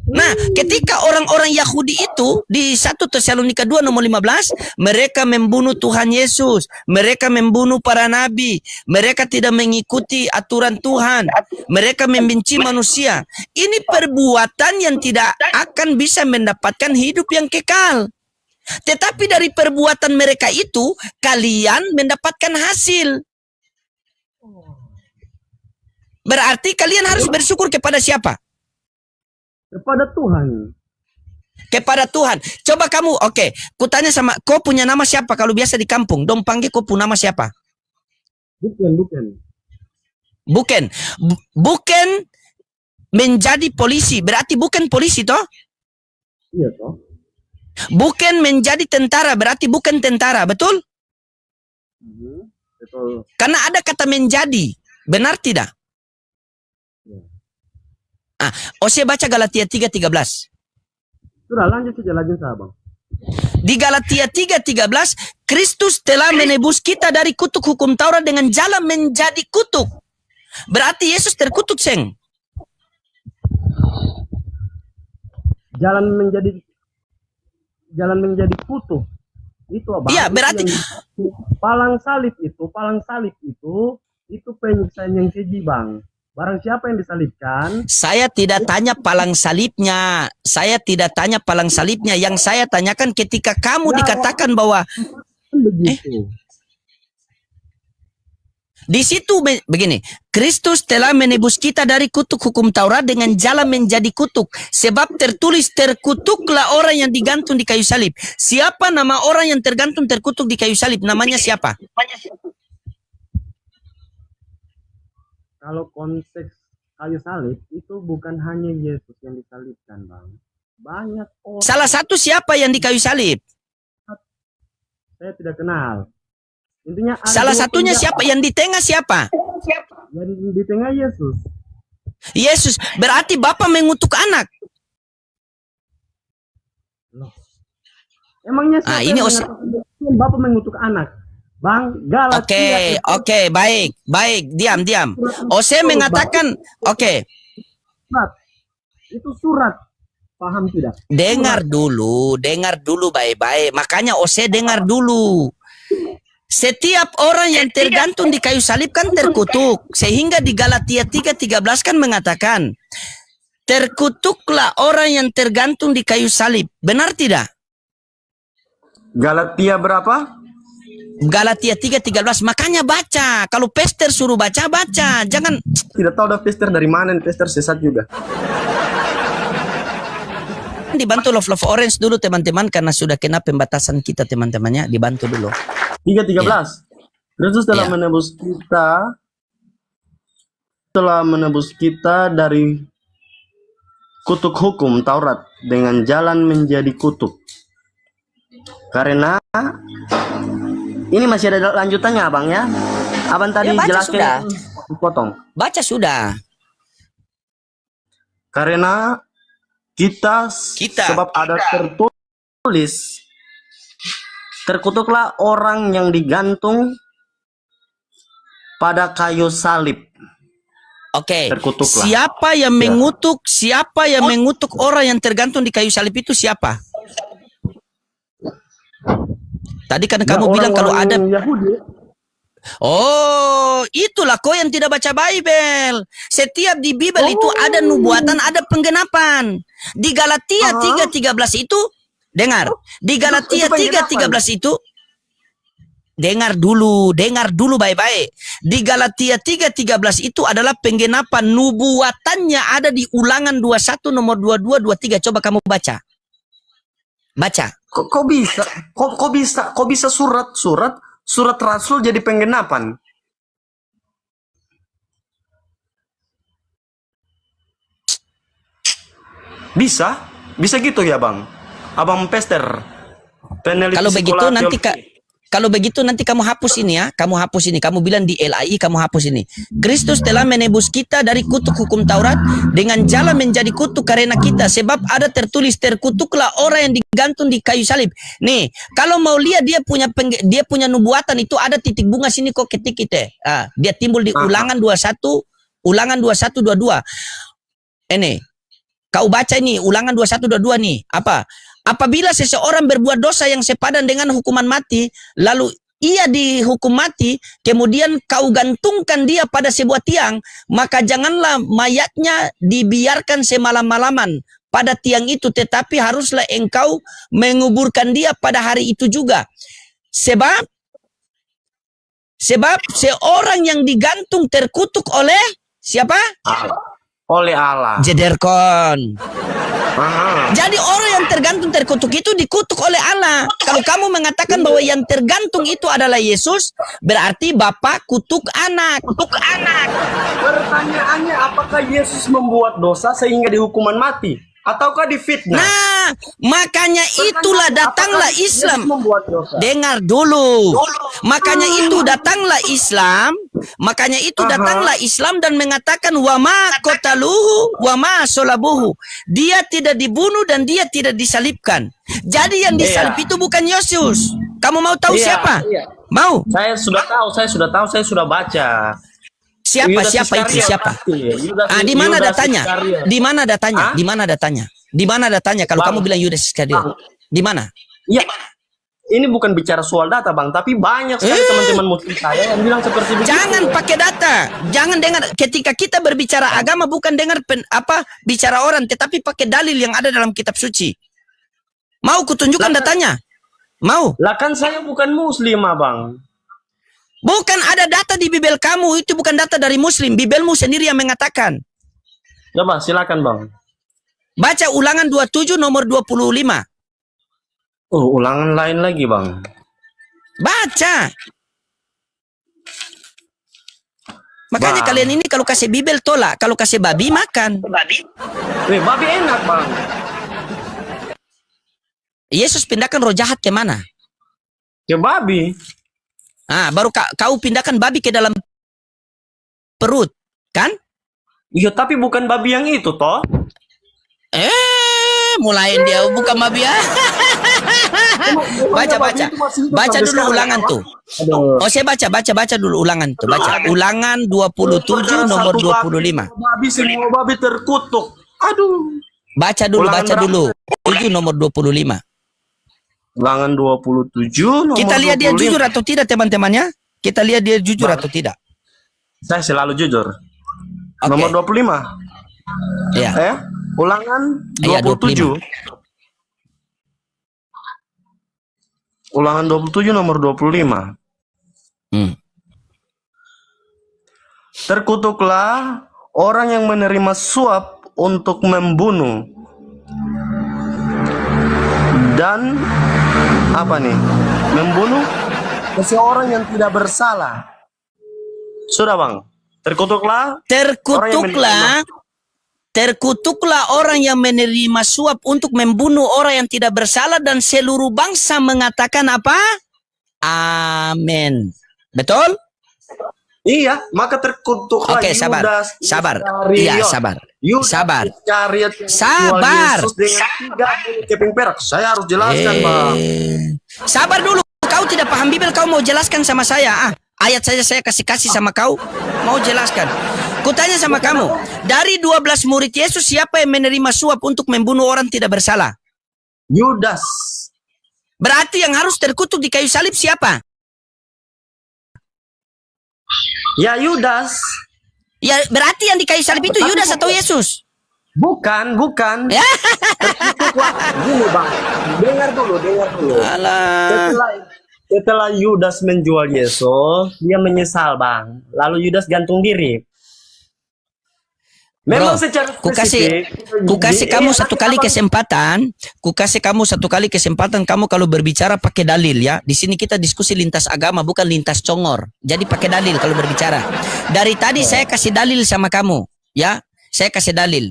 Nah, ketika orang-orang Yahudi itu di 1 Tesalonika 2 nomor 15, mereka membunuh Tuhan Yesus, mereka membunuh para nabi, mereka tidak mengikuti aturan Tuhan, mereka membenci manusia. Ini perbuatan yang tidak akan bisa mendapatkan hidup yang kekal. Tetapi dari perbuatan mereka itu, kalian mendapatkan hasil. Berarti kalian harus bersyukur kepada siapa? Kepada Tuhan. Kepada Tuhan. Coba kamu, oke, kutanya sama, kau punya nama siapa? Kalau biasa di kampung, dong panggil kau punya nama siapa? Bukan menjadi polisi, berarti bukan polisi toh? Iya toh. Bukan menjadi tentara, berarti bukan tentara, betul? Betul. Karena ada kata menjadi, benar tidak? Ose baca Galatia 3:13. Sudah lanjut saja Bang. Di Galatia 3:13, Kristus telah menebus kita dari kutuk hukum Taurat dengan jalan menjadi kutuk. Berarti Yesus terkutuk, Seng. Jalan menjadi kutuk. Itu Abang. Iya, berarti palang salib itu penyiksaan yang keji, Bang. Barang siapa yang disalibkan, saya tidak tanya palang salibnya. Saya tidak tanya palang salibnya. Yang saya tanyakan ketika kamu dikatakan bahwa begitu. Di situ begini, Kristus telah menebus kita dari kutuk hukum Taurat dengan jalan menjadi kutuk. Sebab tertulis, terkutuklah orang yang digantung di kayu salib. Siapa nama orang yang tergantung terkutuk di kayu salib? Namanya siapa? Kalau konteks kayu salib itu bukan hanya Yesus yang disalibkan, Bang. Banyak orang. Salah satu siapa yang di kayu salib? Saya tidak kenal. Intinya salah satunya siapa? Yang di tengah siapa? Yang di tengah Yesus. Yesus. Berarti Bapa mengutuk anak. Loh. Emangnya siapa ini Bapa mengutuk anak? Bang, Galatia. Oke, baik. Diam. Ose mengatakan, Surat. Itu surat. Paham tidak? Dengar dulu baik-baik. Makanya Ose dengar dulu. Setiap orang yang tergantung di kayu salib kan terkutuk. Sehingga di Galatia 3:13 kan mengatakan, terkutuklah orang yang tergantung di kayu salib. Benar tidak? Galatia berapa? Galatia 3:13. Makanya baca. Kalau pester suruh baca. Jangan. Tidak tahu ada pester dari mana, pester sesat juga. Dibantu Love Orange dulu teman-teman, karena sudah kena pembatasan kita teman-temannya. Dibantu dulu. 3:13. Kristus telah menebus kita dari kutuk hukum Taurat dengan jalan menjadi kutuk. Karena ini masih ada lanjutannya, Abang ya. Abang tadi jelaskan potong. Baca sudah. Karena kita sebab ada tertulis, terkutuklah orang yang digantung pada kayu salib. Oke. Terkutuklah. Siapa yang mengutuk orang yang tergantung di kayu salib itu siapa? Tadi kan kamu bilang kalau ada Yahudi. Oh, itulah kau yang tidak baca Bible. Setiap di Bible itu ada nubuatan, ada penggenapan. Di Galatia 3:13 itu, dengar. Di Galatia 3:13 itu, dengar dulu baik-baik. Di Galatia 3:13 itu adalah penggenapan, nubuatannya ada di Ulangan 21 nomor 22 23. Coba kamu baca. Kok bisa surat Rasul jadi penggenapan? Bisa gitu ya bang? Abang Pester, peneliti Kalau begitu sekolah nanti teologi. kalau begitu nanti kamu hapus ini ya, kamu hapus ini, kamu bilang di LAI kamu hapus ini. Kristus telah menebus kita dari kutuk hukum Taurat dengan jalan menjadi kutuk karena kita, sebab ada tertulis terkutuklah orang yang digantung di kayu salib. Nih, kalau mau lihat dia punya nubuatan itu ada titik bunga sini kok ketik kita. Dia timbul di Ulangan 21, Ulangan 21:22. Ini kau baca ini Ulangan 21:22 nih, apa? Apabila seseorang berbuat dosa yang sepadan dengan hukuman mati, lalu ia dihukum mati, kemudian kau gantungkan dia pada sebuah tiang, maka janganlah mayatnya dibiarkan semalam-malaman pada tiang itu, tetapi haruslah engkau menguburkan dia pada hari itu juga. Sebab seorang yang digantung terkutuk oleh siapa? Oleh Allah. Jederkon. Jadi orang yang tergantung terkutuk itu dikutuk oleh Allah. Kalau kamu mengatakan bahwa yang tergantung itu adalah Yesus, berarti Bapa kutuk anak. Pertanyaannya, apakah Yesus membuat dosa sehingga dihukuman mati? Ataukah difitnah? Nah, makanya itulah datanglah Islam. Membuat dosa. Dengar dulu. Makanya itu datanglah Islam. Makanya itu datanglah Islam dan mengatakan wa ma qataluhu wa ma salabuhu. Dia tidak dibunuh dan dia tidak disalibkan. Jadi yang disalib itu bukan Yesus. Kamu mau tahu siapa? Mau? Saya sudah tahu, saya sudah baca. Siapa itu siapa? Di mana datanya? Di mana datanya? Di mana datanya? Di mana datanya? Kalau kamu bilang Yudas Iskariot, di mana? Ya, ini bukan bicara soal data bang, tapi banyak sekali teman-teman muslim saya yang bilang seperti begitu. Jangan pakai data, jangan dengar. Ketika kita berbicara agama bukan dengar bicara orang, tetapi pakai dalil yang ada dalam kitab suci. Mau kutunjukkan datanya? Mau? Lah kan saya bukan muslim abang. Bukan ada data di Bibel kamu, itu bukan data dari Muslim. Bibelmu sendiri yang mengatakan. Coba silakan bang. Baca Ulangan 27 nomor 25. Oh, ulangan lain lagi bang. Baca. Makanya kalian ini kalau kasih Bibel tolak, kalau kasih babi makan. Babi enak bang. Yesus pindahkan roh jahat ke mana? Ke babi. Baru kau pindahkan babi ke dalam perut, kan? Iya, tapi bukan babi yang itu, toh. Mulain dia bukan babi ya. Baca dulu Ulangan tuh. Oh, saya baca dulu Ulangan tuh. Baca Ulangan 27 nomor 25. Babi, semua babi terkutuk. Aduh. Baca dulu. 7 nomor 25. Ulangan 27 nomor Kita lihat 25. dia jujur atau tidak teman-temannya? Kita lihat dia jujur atau tidak? Saya selalu jujur. Okay. Nomor 25. Iya. Ulangan 27. 27. Ulangan 27 nomor 25. Terkutuklah orang yang menerima suap untuk membunuh dan apa nih? Membunuh seseorang yang tidak bersalah. Sudah bang. Terkutuklah orang yang menerima suap untuk membunuh orang yang tidak bersalah, dan seluruh bangsa mengatakan apa? Amin. Betul? Iya, maka terkutuklah Oke, sabar. Iya, sabar. Keping perak. Saya harus jelaskan, bang. Sabar dulu. Kau tidak paham Bibel, kau mau jelaskan sama saya. Ayat saja saya kasih sama kau. Mau jelaskan. Kutanya sama kamu. Dari 12 murid Yesus, siapa yang menerima suap untuk membunuh orang tidak bersalah? Yudas. Berarti yang harus terkutuk di kayu salib siapa? Ya, Yudas. Ya, berarti yang di kayu salib itu Yudas atau Yesus? Bukan. Gini bang, dengar dulu. Setelah Yudas menjual Yesus, dia menyesal bang. Lalu Yudas gantung diri. Memang secara spesifik, kukasih kamu satu kali kesempatan. Kamu kalau berbicara pakai dalil ya. Di sini kita diskusi lintas agama, bukan lintas congor. Jadi pakai dalil kalau berbicara. Dari tadi saya kasih dalil sama kamu, ya. Saya kasih dalil.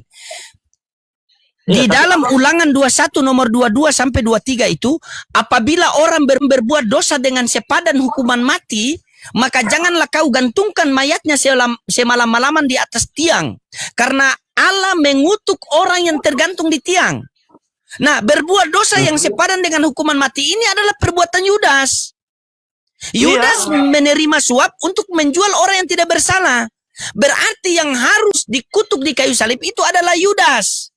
Di dalam Ulangan 21 nomor 22 sampai 23 itu, apabila orang berbuat dosa dengan sepadan hukuman mati, maka janganlah kau gantungkan mayatnya semalam-malaman di atas tiang, karena Allah mengutuk orang yang tergantung di tiang. Nah, berbuat dosa yang sepadan dengan hukuman mati ini adalah perbuatan Yudas. Yudas menerima suap untuk menjual orang yang tidak bersalah. Berarti yang harus dikutuk di kayu salib itu adalah Yudas,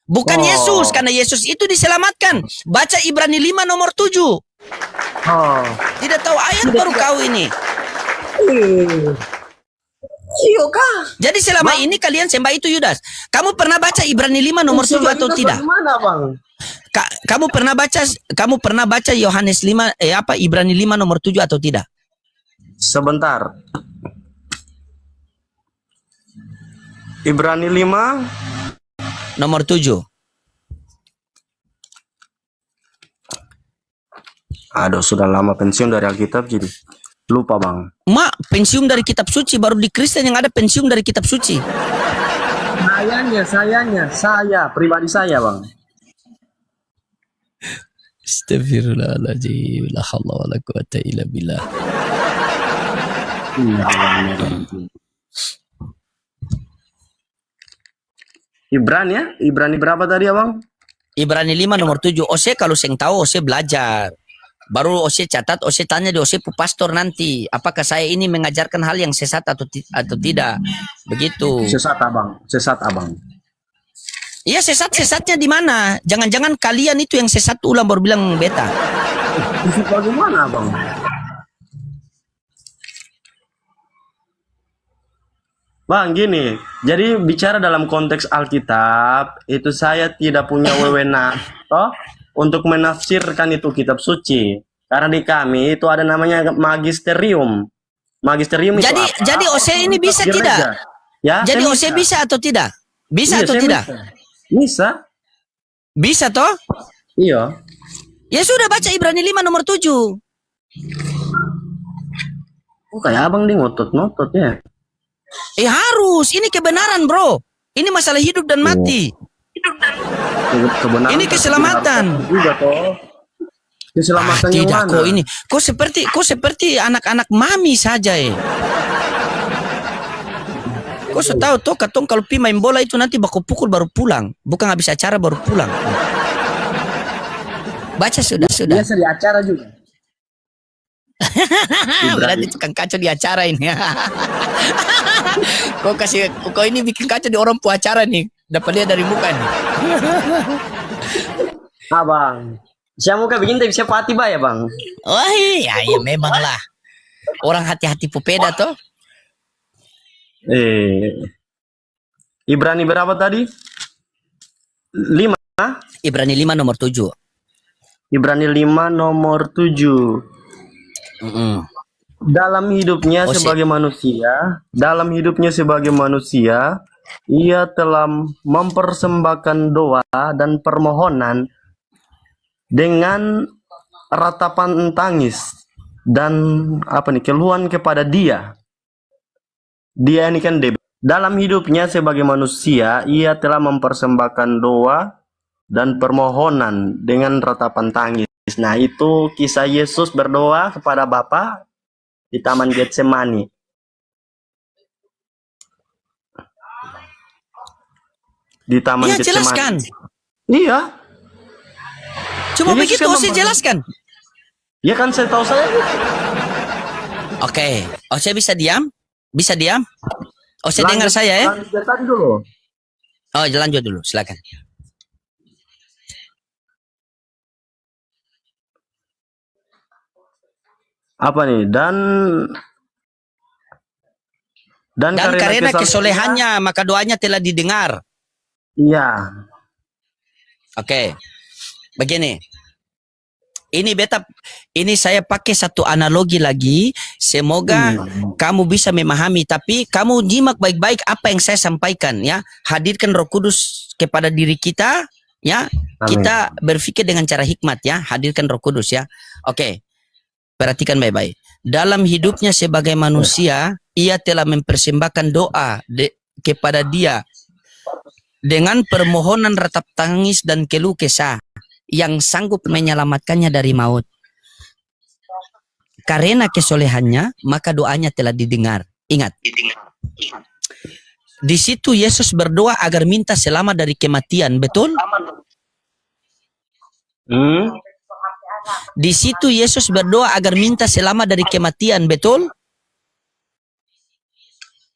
bukan Yesus, karena Yesus itu diselamatkan. Baca Ibrani 5 nomor 7. Tidak tahu ayat baru kau ini. Iya kah? Jadi selama ini kalian sembah itu Yudas. Kamu pernah baca Ibrani 5 nomor 7 atau tidak? Bagaimana, Bang? Kamu pernah baca Yohanes 5 Ibrani 5 nomor 7 atau tidak? Sebentar. Ibrani 5 nomor 7. Aduh, sudah lama pensiun dari Alkitab jadi lupa, Bang. Pensiun dari kitab suci, baru di Kristen yang ada pensiun dari kitab suci. Saya pribadi saya, Bang. Astagfirullahaladzim, la haula wala quwata illa billah. Ibrani berapa tadi ya, Bang? Ibrani 5 nomor 7. Ose kalau seng tahu, Ose belajar. Baru Ose catat, Ose tanya di Ose pastor nanti, apakah saya ini mengajarkan hal yang sesat atau tidak? Begitu. Sesat, Abang. Iya, sesatnya di mana? Jangan-jangan kalian itu yang sesat ulang baru bilang beta. Bagaimana, Bang? Bang, gini, jadi bicara dalam konteks Alkitab, itu saya tidak punya wewenang untuk menafsirkan itu kitab suci. Karena di kami itu ada namanya magisterium. Magisterium itu apa? Jadi Ose ini bisa tidak? Ya, jadi Ose bisa atau tidak? Bisa atau tidak? Bisa. Bisa toh? Iya. Ya sudah, baca Ibrani 5 nomor 7. Oh, kayak abang di ngotot-ngotot ya. Harus, ini kebenaran, bro. Ini masalah hidup dan mati. Kebenaran ini keselamatan. Juga toh. Keselamatan yang tidak mana? Kok ini. Kok seperti anak-anak mami saja Kok tahu toh katong kalau pi main bola itu nanti baku pukul baru pulang, bukan habis acara baru pulang. Baca sudah. Biasa di acara juga. Berarti tukang kacau di acara ini. Kok ini bikin kacau di orang pu acara nih. Dapat lihat dari muka nih. Abang, saya muka bikin tapi siapa hati ya, Bang? Wah, ya memang lah. Orang hati-hati pupeda toh. Ibrani berapa tadi? 5. Ibrani 5 nomor 7. Ibrani 5 nomor 7. Dalam hidupnya sebagai manusia, ia telah mempersembahkan doa dan permohonan dengan ratapan tangis dan keluhan kepada Dia. Dia ini kan dalam hidupnya sebagai manusia, ia telah mempersembahkan doa dan permohonan dengan ratapan tangis. Nah, itu kisah Yesus berdoa kepada Bapa di Taman Getsemani. Getsemani. Jelaskan. Iya. Cuma begitu saya jelaskan. Ya kan, saya tahu saya. Oke. Saya bisa diam? Bisa diam? Saya dengar saya ya? Lanjut dulu. Lanjut dulu, silakan. Apa nih? Dan karena kesolehannya maka doanya telah didengar. Iya. Oke. Begini. Ini saya pakai satu analogi lagi. Semoga kamu bisa memahami, tapi kamu nyimak baik-baik apa yang saya sampaikan ya. Hadirkan Roh Kudus kepada diri kita ya. Amin. Kita berpikir dengan cara hikmat ya. Hadirkan Roh Kudus ya. Oke. Perhatikan baik-baik. Dalam hidupnya sebagai manusia, ia telah mempersembahkan doa kepada Dia dengan permohonan ratap tangis dan keluh kesah yang sanggup menyelamatkannya dari maut. Karena kesolehannya, maka doanya telah didengar. Ingat, di situ Yesus berdoa agar minta selamat dari kematian, betul? Di situ Yesus berdoa agar minta selamat dari kematian, betul?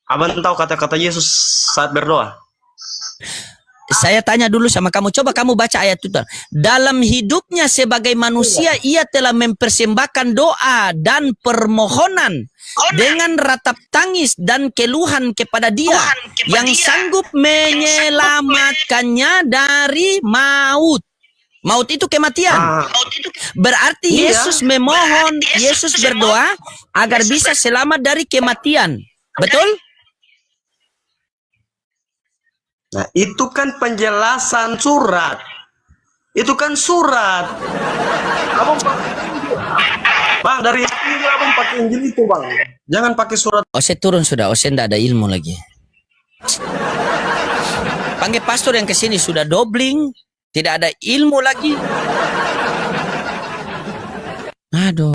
Abang tahu kata-kata Yesus saat berdoa? Saya tanya dulu sama kamu, coba kamu baca ayat itu. Dalam hidupnya sebagai manusia, ia telah mempersembahkan doa dan permohonan dengan ratap tangis dan keluhan kepada Dia yang sanggup menyelamatkannya dari maut. Maut itu kematian. Berarti Yesus memohon, Yesus berdoa agar bisa selamat dari kematian. Betul? Nah, itu kan penjelasan surat. Itu kan surat. Abang Bang, dari Injil abang pakai Injil itu, Bang. Jangan pakai surat. Ose turun sudah, Ose tidak ada ilmu lagi. Panggil pastor yang kesini sudah dobling, tidak ada ilmu lagi. Aduh.